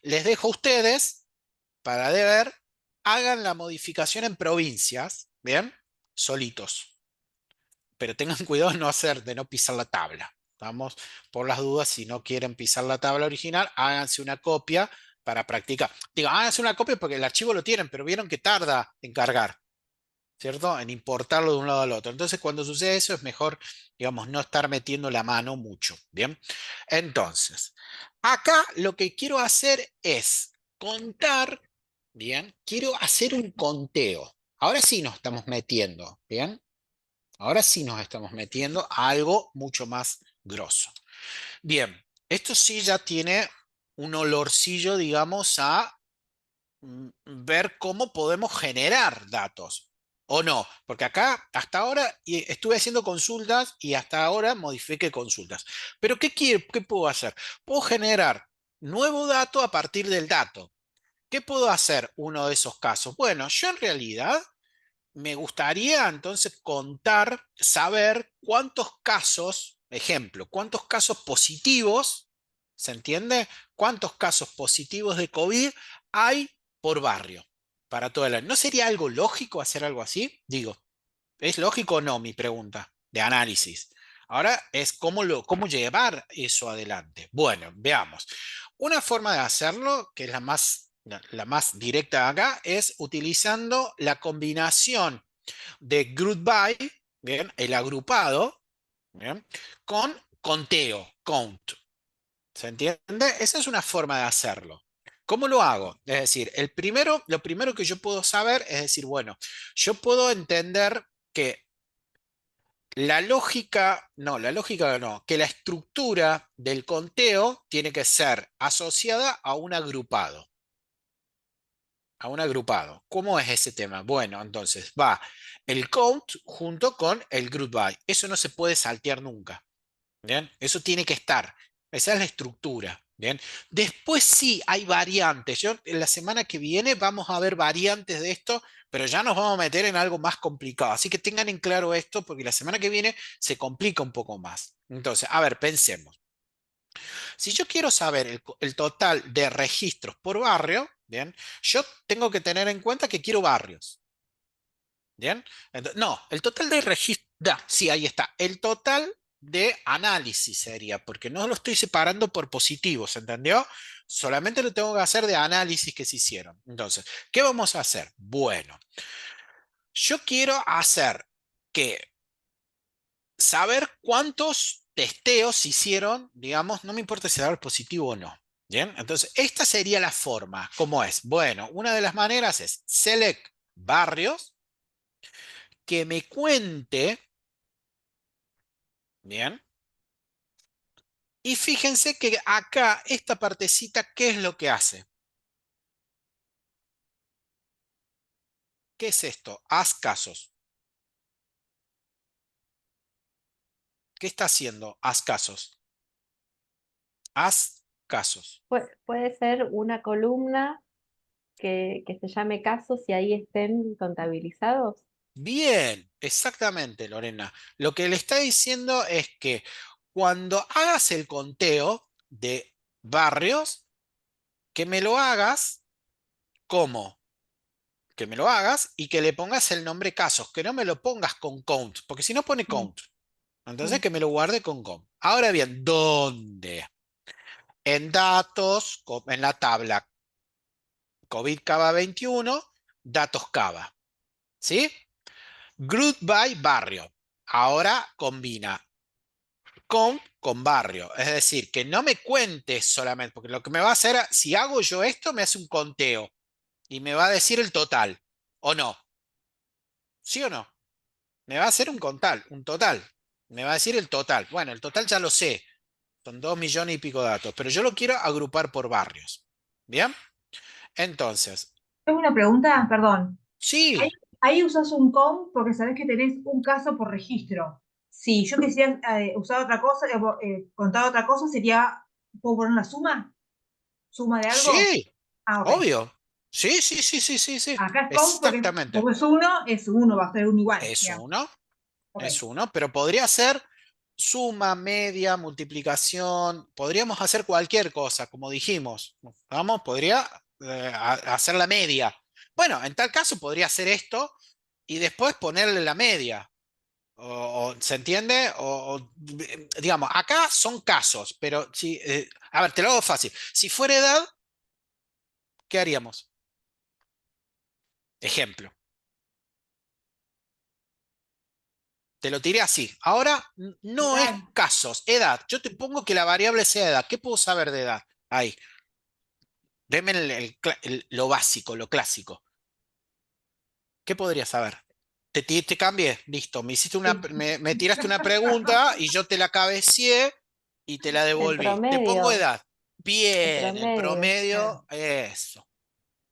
les dejo a ustedes para ver, hagan la modificación en provincias, ¿bien? Solitos. Pero tengan cuidado de no pisar la tabla. Vamos, por las dudas, si no quieren pisar la tabla original, háganse una copia para practicar. Digo, háganse una copia porque el archivo lo tienen, pero vieron que tarda en cargar, ¿cierto? En importarlo de un lado al otro. Entonces, cuando sucede eso, es mejor, digamos, no estar metiendo la mano mucho, ¿bien? Entonces, acá lo que quiero hacer es contar, bien, quiero hacer un conteo. Ahora sí nos estamos metiendo, bien. Ahora sí nos estamos metiendo a algo mucho más grosso. Bien, esto sí ya tiene un olorcillo, digamos, a ver cómo podemos generar datos. O no, porque acá hasta ahora estuve haciendo consultas y hasta ahora modifiqué consultas. Pero ¿qué puedo hacer? Puedo generar nuevo dato a partir del dato. ¿Qué puedo hacer uno de esos casos? Bueno, yo en realidad me gustaría entonces contar, saber cuántos casos, ejemplo, cuántos casos positivos, ¿se entiende? ¿Cuántos casos positivos de COVID hay por barrio para todo el año? ¿No sería algo lógico hacer algo así? Digo, ¿es lógico o no mi pregunta de análisis? Ahora es cómo llevar eso adelante. Bueno, veamos. Una forma de hacerlo, que es la más directa acá, es utilizando la combinación de group by, ¿bien? El agrupado, ¿bien? Con conteo, count. ¿Se entiende? Esa es una forma de hacerlo. ¿Cómo lo hago? Es decir, lo primero que yo puedo saber es decir, bueno, yo puedo entender que la lógica no, que la estructura del conteo tiene que ser asociada a un agrupado. A un agrupado. ¿Cómo es ese tema? Bueno, entonces va el count junto con el group by. Eso no se puede saltear nunca. ¿Bien? Eso tiene que estar. Esa es la estructura. ¿Bien? Después sí hay variantes. Yo en la semana que viene vamos a ver variantes de esto, pero ya nos vamos a meter en algo más complicado. Así que tengan en claro esto porque la semana que viene se complica un poco más. Entonces, a ver, pensemos. Si yo quiero saber el total de registros por barrio, ¿bien? Yo tengo que tener en cuenta que quiero barrios. ¿Bien? No, el total de registro, sí, ahí está. El total de análisis sería, porque no lo estoy separando por positivos, ¿entendió? Solamente lo tengo que hacer de análisis que se hicieron. Entonces, ¿qué vamos a hacer? Bueno, yo quiero hacer que saber cuántos testeos se hicieron, digamos, no me importa si dar positivo o no. Bien, entonces esta sería la forma. ¿Cómo es? Bueno, una de las maneras es select barrios que me cuente. Bien. Y fíjense que acá, esta partecita, ¿qué es lo que hace? ¿Qué es esto? Haz casos. ¿Qué está haciendo? Haz casos. Haz casos. Puede ser una columna que se llame casos y ahí estén contabilizados. Bien, exactamente, Lorena. Lo que le está diciendo es que cuando hagas el conteo de barrios, que me lo hagas como que me lo hagas y que le pongas el nombre casos, que no me lo pongas con count, porque si no pone Mm, count. Entonces mm. que me lo guarde con count. Ahora bien, ¿dónde? En datos, en la tabla COVID Cava 21, datos Cava. ¿Sí? Group by barrio. Ahora combina con barrio. Es decir, que no me cuentes solamente, porque lo que me va a hacer, si hago yo esto, me hace un conteo y me va a decir el total. ¿O no? ¿Sí o no? Me va a hacer un total. Me va a decir el total. Bueno, el total ya lo sé. Son 2 millones y pico de datos, pero yo lo quiero agrupar por barrios. ¿Bien? Entonces, Tengo una pregunta, perdón. Ahí, sí, ahí usas un com porque sabés que tenés un caso por registro. Si yo quisiera usar otra cosa, contar otra cosa, sería, ¿puedo poner una suma? ¿Suma de algo? sí, Ah, ok. obvio. Sí, sí, sí, sí, sí, sí. Acá es com porque Exactamente. como es uno, va a ser uno igual, Es digamos. uno, Ok. es uno, pero podría ser suma, media, multiplicación. Podríamos hacer cualquier cosa, como dijimos. Vamos, podría hacer la media. Bueno, en tal caso podría hacer esto y después ponerle la media. ¿Se entiende? Digamos, acá son casos, pero si, a ver, te lo hago fácil. Si fuera edad, ¿qué haríamos? Ejemplo. Te lo tiré así. Ahora no es Edad. casos, edad. Yo te pongo que la variable sea edad. ¿Qué puedo saber de edad? Ahí. Deme lo básico, lo clásico. ¿Qué podría saber? Te cambié, listo. Me hiciste Sí. me tiraste una pregunta y yo te la cabeceé y te la El devolví. Te pongo promedio, edad. el Bien, el promedio. Claro. promedio, eso.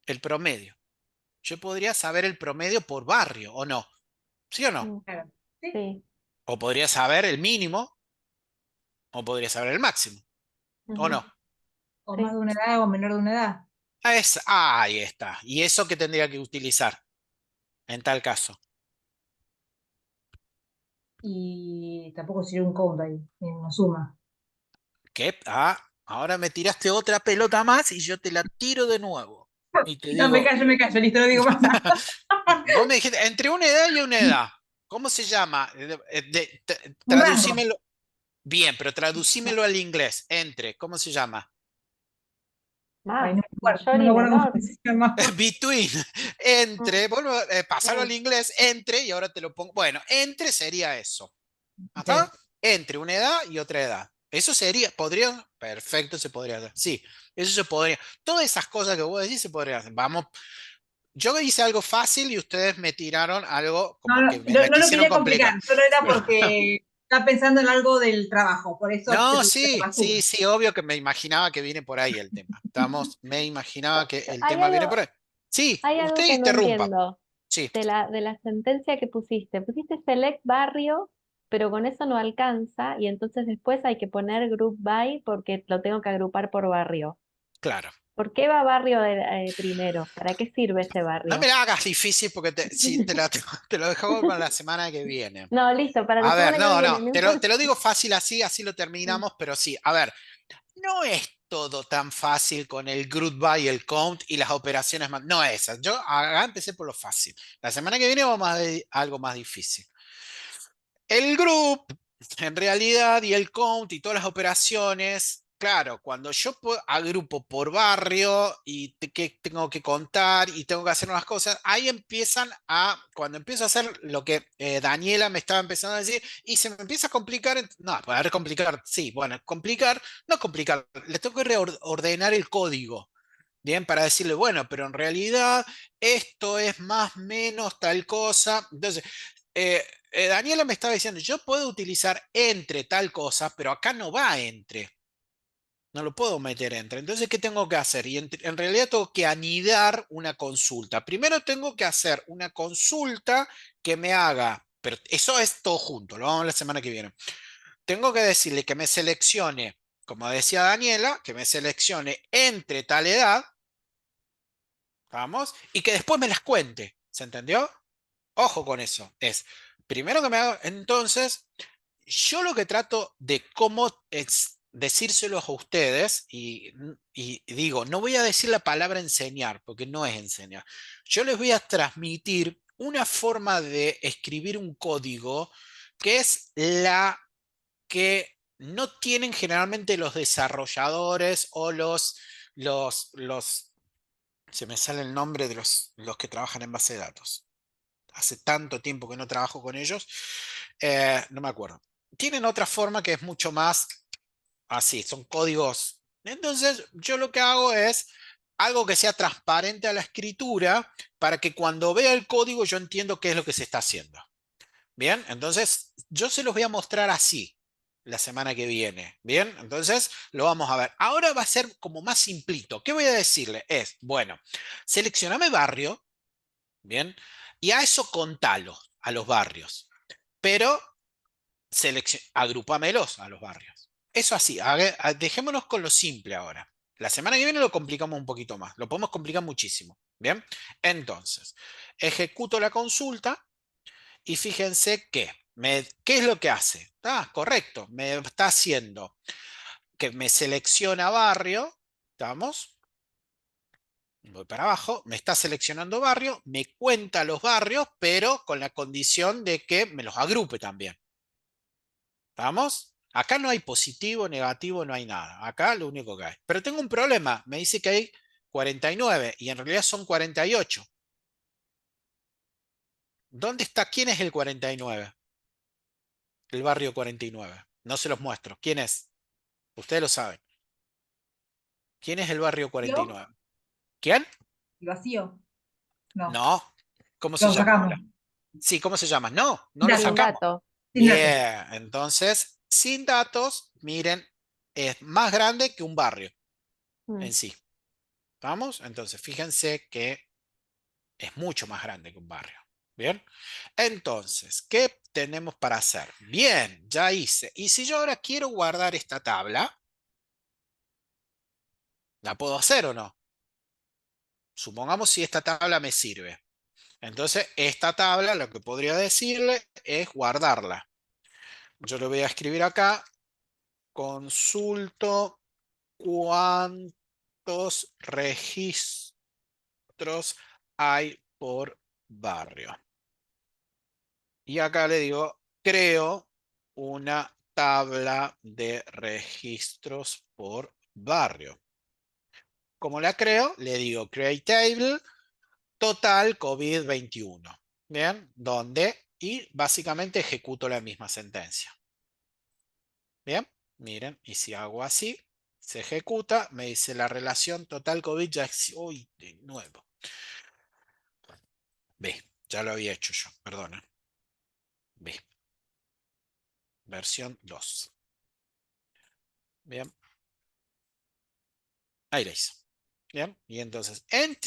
El promedio. Yo podría saber el promedio por barrio, ¿o no? ¿Sí o no? Mm, Claro. Sí. sí. O podría saber el mínimo, o podría saber el máximo, ¿o no? Ujú, O más sí. de una edad o menor de una edad. Ahí está. ¿Y eso qué tendría que utilizar en tal caso? Y tampoco sería un count ahí, ni una suma. ¿Qué? Ahora me tiraste otra pelota más y yo te la tiro de nuevo. Y te No, digo, me callo, listo, no digo más nada. vos me dijiste, entre una edad y una edad, ¿cómo se llama? Un rango. Traducímelo. Bien, pero traducímelo al inglés. Entre, ¿cómo se llama? Ay, Más, no mayor me y acuerdo cómo menor. se llama. Between. Mm, Entre, bueno, pasarlo al sí, inglés, entre, y ahora te lo pongo. Bueno, entre sería eso. Sí. Ajá. Entre una edad y otra edad. Eso sería, podría, perfecto, se podría hacer. Sí, eso se podría. Todas esas cosas que vos decís se podrían hacer. Vamos, yo hice algo fácil y ustedes me tiraron algo No, como que me la no lo quisieron quería complicar. complicar, solo era porque estaba pensando en algo del trabajo, por eso te No, puse por sí, la suma. sí, sí, obvio que me imaginaba que viene por ahí el tema. Me imaginaba que el Hay tema viene por algo, ahí. Sí, hay algo usted que no interrumpa. entiendo Sí, de la sentencia que pusiste. Pusiste select barrio, pero con eso no alcanza y entonces después hay que poner group by porque lo tengo que agrupar por barrio. claro. ¿Por qué va barrio primero? ¿Para qué sirve ese No me barrio? la hagas difícil porque si te lo dejo para la semana que viene. No, listo, para la A ver, semana que no, viene, no, no importa. te lo digo fácil así, así lo Mm. terminamos, pero sí, a ver, no es todo tan fácil con el group by, el count y las operaciones más. No es eso. Yo acá empecé por lo fácil. La semana que viene vamos a ver algo más difícil. El group, en realidad, y el count y todas las operaciones, claro, cuando yo agrupo por barrio y que tengo que contar y tengo que hacer unas cosas, ahí empiezan cuando empiezo a hacer lo que Daniela me estaba empezando a decir, y se me empieza a complicar, no, a ver, complicar, sí, bueno, complicar, no complicar, le tengo que reordenar el código. Bien, para decirle, bueno, pero en realidad esto es más menos tal cosa. Entonces, Daniela me estaba diciendo, yo puedo utilizar entre tal cosa, pero acá no va entre. No lo puedo meter entre. Entonces, ¿qué tengo que hacer? Y en realidad tengo que anidar una consulta. Primero tengo que hacer una consulta que me haga, pero eso es todo junto, lo vamos a ver la semana que viene. Tengo que decirle que me seleccione, como decía Daniela, que me seleccione entre tal edad, vamos, y que después me las cuente. ¿Se entendió? Ojo con eso. Es, primero que me haga, entonces, yo lo que trato de cómo decírselos a ustedes, y digo, no voy a decir la palabra enseñar, porque no es enseñar. Yo les voy a transmitir una forma de escribir un código que es la que no tienen generalmente los desarrolladores o se me sale el nombre de los que trabajan en base de datos. Hace tanto tiempo que no trabajo con ellos, no me acuerdo. Tienen otra forma que es mucho más así, son códigos. Entonces, yo lo que hago es algo que sea transparente a la escritura para que cuando vea el código yo entiendo qué es lo que se está haciendo. Bien, entonces yo se los voy a mostrar así la semana que viene. Bien, entonces lo vamos a ver. Ahora va a ser como más simplito. ¿Qué voy a decirle? Es, bueno, seleccioname barrio, bien, y a eso contalo a los barrios, pero agrupámelos a los barrios. Eso así, dejémonos con lo simple ahora. La semana que viene lo complicamos un poquito más, lo podemos complicar muchísimo. Bien, entonces, ejecuto la consulta y fíjense ¿qué es lo que hace? Correcto, me está haciendo que me selecciona barrio, ¿estamos? Voy para abajo, me está seleccionando barrio, me cuenta los barrios, pero con la condición de que me los agrupe también. ¿Estamos? Acá no hay positivo, negativo, no hay nada. Acá lo único que hay. Pero tengo un problema, me dice que hay 49 y en realidad son 48. ¿Dónde está? ¿Quién es el 49? El barrio 49. No se los muestro. ¿Quién es? Ustedes lo saben. ¿Quién es el barrio ¿Yo? 49? ¿Quién? ¿El vacío? No. No. ¿Cómo se Lo llama sacamos. ahora? Sí, ¿cómo se llama? No, no lo Datos. Sin sacamos. dato. Sin datos. Bien, entonces, sin datos, miren, es más grande que un barrio Mm. en sí. ¿Vamos? Entonces, fíjense que es mucho más grande que un barrio. Bien. Entonces, ¿qué tenemos para hacer? Bien, ya hice. Y si yo ahora quiero guardar esta tabla, ¿la puedo hacer o no? Supongamos si esta tabla me sirve. Entonces, esta tabla, lo que podría decirle es guardarla. Yo le voy a escribir acá, consulto cuántos registros hay por barrio. Y acá le digo, creo una tabla de registros por barrio. Como la creo, le digo create table total COVID-21. Bien, ¿dónde? Y básicamente ejecuto la misma sentencia. Bien, miren, y si hago así, se ejecuta, me dice la relación total COVID ya es, uy, de nuevo. Ve, ya lo había hecho yo, perdona. Ve, versión 2. Bien, ahí la hice. Bien, y entonces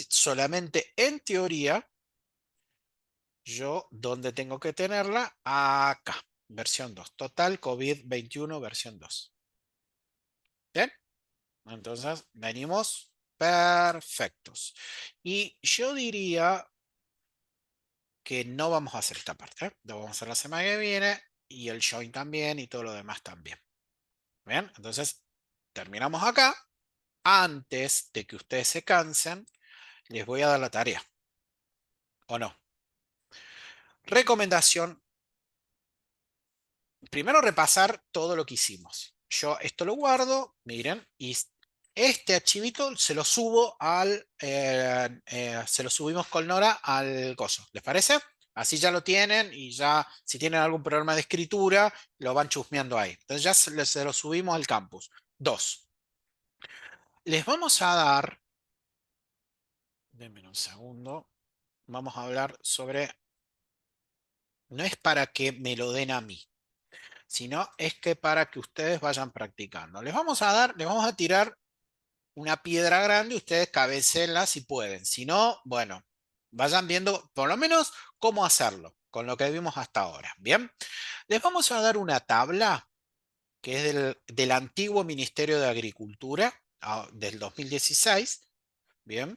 solamente en teoría, yo, ¿dónde tengo que tenerla? Acá, versión 2. Total COVID-21, versión 2. Bien, entonces venimos perfectos. Y yo diría que no vamos a hacer esta parte, ¿eh? Lo vamos a hacer la semana que viene y el join también y todo lo demás también. Bien, entonces terminamos acá. Antes de que ustedes se cansen, les voy a dar la tarea. ¿O no? Recomendación. Primero repasar todo lo que hicimos. Yo esto lo guardo, miren, y este archivito se lo subo se lo subimos con Nora al coso. ¿Les parece? Así ya lo tienen y ya si tienen algún problema de escritura, lo van chusmeando ahí. Entonces ya se lo subimos al campus. Dos. Les vamos a dar, denme un segundo, vamos a hablar sobre, no es para que me lo den a mí, sino es que para que ustedes vayan practicando. Les vamos a tirar una piedra grande, ustedes cabecéenla si pueden. Si no, bueno, vayan viendo por lo menos cómo hacerlo con lo que vimos hasta ahora. Bien, les vamos a dar una tabla que es del antiguo Ministerio de Agricultura del 2016. Bien,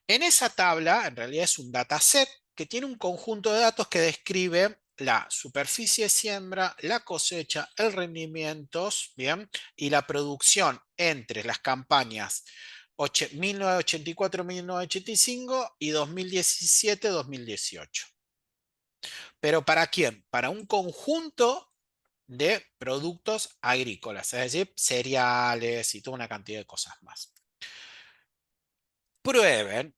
en esa tabla, en realidad es un dataset que tiene un conjunto de datos que describe la superficie de siembra, la cosecha, el rendimiento, ¿bien? Y la producción entre las campañas 1984-1985 y 2017-2018. ¿Pero para quién? Para un conjunto de productos agrícolas, es decir, cereales y toda una cantidad de cosas más. Prueben,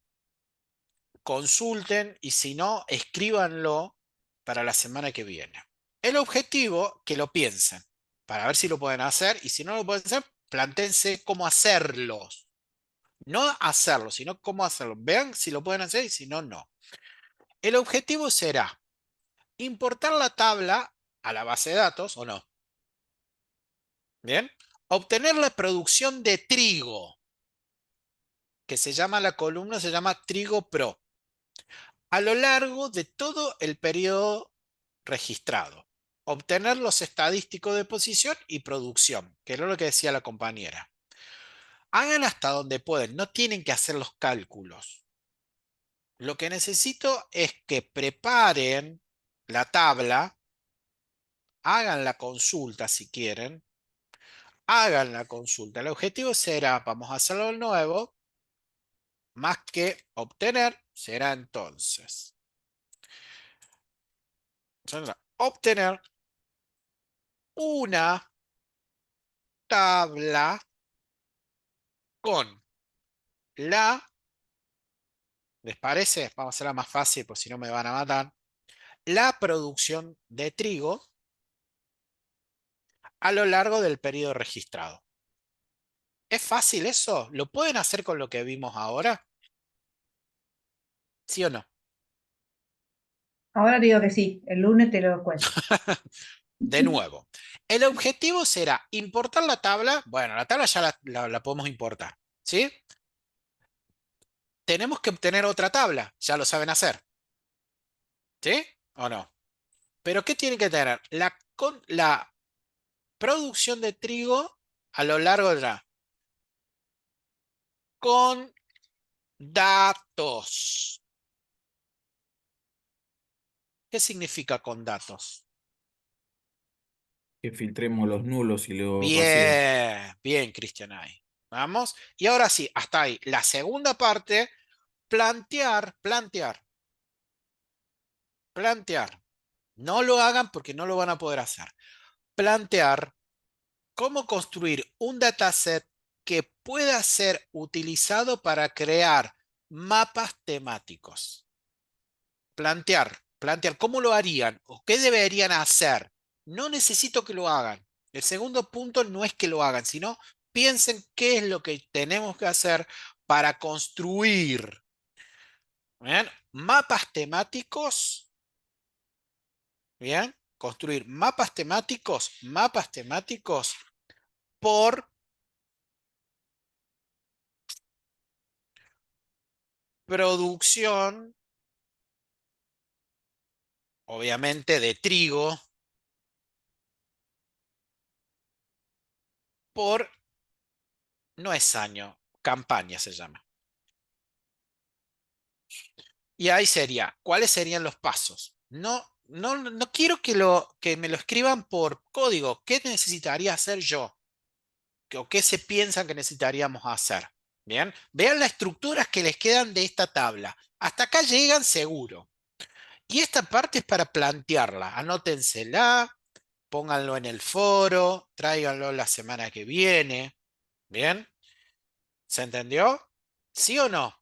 consulten y si no, escríbanlo para la semana que viene. El objetivo, que lo piensen para ver si lo pueden hacer y si no lo pueden hacer, plantéense cómo hacerlos. No hacerlo, sino cómo hacerlo. Vean si lo pueden hacer y si no, no. El objetivo será importar la tabla a la base de datos o no. Bien. Obtener la producción de trigo, que se llama la columna, se llama Trigo Pro, a lo largo de todo el periodo registrado. Obtener los estadísticos de posición y producción, que era lo que decía la compañera. Hagan hasta donde pueden, no tienen que hacer los cálculos. Lo que necesito es que preparen la tabla, hagan la consulta si quieren, hagan la consulta. El objetivo será, vamos a hacerlo de nuevo, más que obtener, será entonces obtener una tabla con la, ¿les parece? Vamos a hacerla más fácil, por si no me van a matar. La producción de trigo a lo largo del periodo registrado. ¿Es fácil eso? ¿Lo pueden hacer con lo que vimos ahora? ¿Sí o no? Ahora digo que sí, el lunes te lo cuento. De nuevo, el objetivo será importar la tabla. Bueno, la tabla ya la podemos importar, ¿sí? Tenemos que obtener otra tabla, ya lo saben hacer, ¿sí? ¿O no? Pero ¿qué tiene que tener? La producción de trigo a lo largo de la... Con datos. ¿Qué significa con datos? Que filtremos los nulos y los vacíos. Bien, bien, Cristian ahí. Vamos. Y ahora sí, hasta ahí. La segunda parte, plantear. No lo hagan porque no lo van a poder hacer. Plantear cómo construir un dataset que pueda ser utilizado para crear mapas temáticos. Plantear cómo lo harían o qué deberían hacer. No necesito que lo hagan. El segundo punto no es que lo hagan, sino piensen qué es lo que tenemos que hacer para construir, ¿bien? ¿Bien? Construir mapas temáticos por producción, obviamente, de trigo, no es año, campaña se llama. Y ahí sería, ¿cuáles serían los pasos? No quiero que me lo escriban por código. ¿Qué necesitaría hacer yo? ¿O qué se piensan que necesitaríamos hacer? Bien, vean las estructuras que les quedan de esta tabla. Hasta acá llegan seguro. Y esta parte es para plantearla. Anótensela, pónganlo en el foro, tráiganlo la semana que viene. ¿Bien? ¿Se entendió? ¿Sí o no?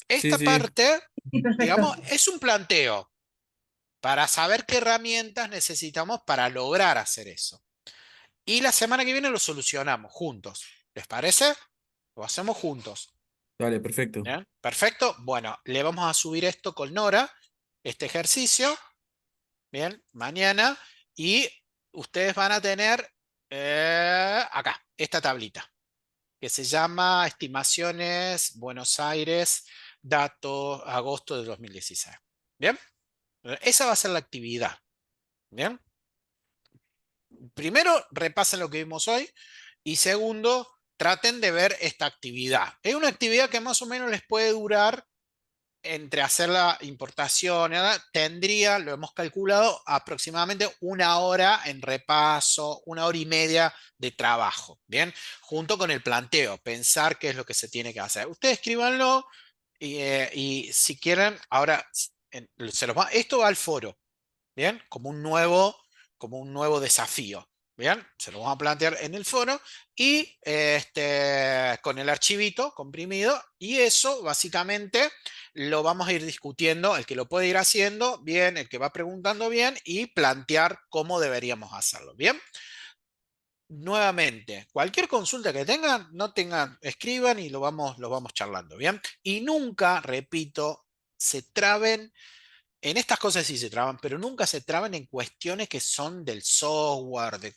Sí, Esta sí, parte, Sí, perfecto. digamos, es un planteo para saber qué herramientas necesitamos para lograr hacer eso. Y la semana que viene lo solucionamos juntos. ¿Les parece? Lo hacemos juntos. dale, perfecto. ¿Bien? Perfecto. Bueno, le vamos a subir esto con Nora, este ejercicio, bien, mañana, y ustedes van a tener acá, esta tablita, que se llama Estimaciones Buenos Aires, datos agosto de 2016. Bien, esa va a ser la actividad. Bien, primero repasen lo que vimos hoy y segundo, traten de ver esta actividad. Es una actividad que más o menos les puede durar entre hacer la importación, tendría, lo hemos calculado, aproximadamente una hora en repaso, una hora y media de trabajo, ¿bien? Junto con el planteo, pensar qué es lo que se tiene que hacer. Ustedes escríbanlo y si quieren, ahora esto va al foro, ¿bien? Como un nuevo desafío. Bien, se lo vamos a plantear en el foro y con el archivito comprimido y eso básicamente lo vamos a ir discutiendo, el que lo puede ir haciendo bien, el que va preguntando bien y plantear cómo deberíamos hacerlo. Bien, nuevamente, cualquier consulta que tengan, no tengan, escriban y lo vamos charlando. Bien, y nunca, repito, se traben en estas cosas sí se traban, pero nunca se traban en cuestiones que son del software, de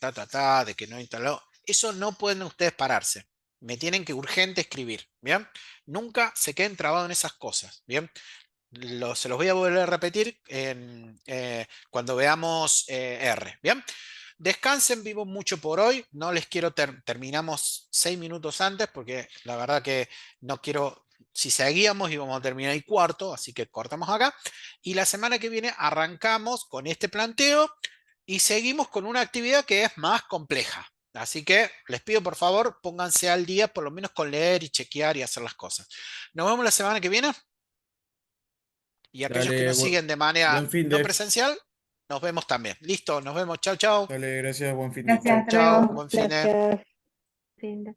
de que no instaló. Eso no pueden ustedes pararse. Me tienen que urgente escribir, ¿bien? Nunca se queden trabados en esas cosas, ¿bien? Se los voy a volver a repetir cuando veamos R, ¿bien? Descansen, vivo mucho por hoy. No les quiero terminamos 6 minutos antes porque la verdad que no quiero, si seguíamos íbamos a terminar el cuarto, así que cortamos acá. Y la semana que viene arrancamos con este planteo y seguimos con una actividad que es más compleja. Así que les pido por favor, pónganse al día por lo menos con leer y chequear y hacer las cosas. Nos vemos la semana que viene y aquellos que Dale, nos siguen de manera buen fin no de. presencial, nos vemos también. Listo, nos vemos. Chau, chau. Dale, gracias, buen fin de. Gracias, Chau, Chau. hasta chau. luego. Buen fin de. Gracias. Linda.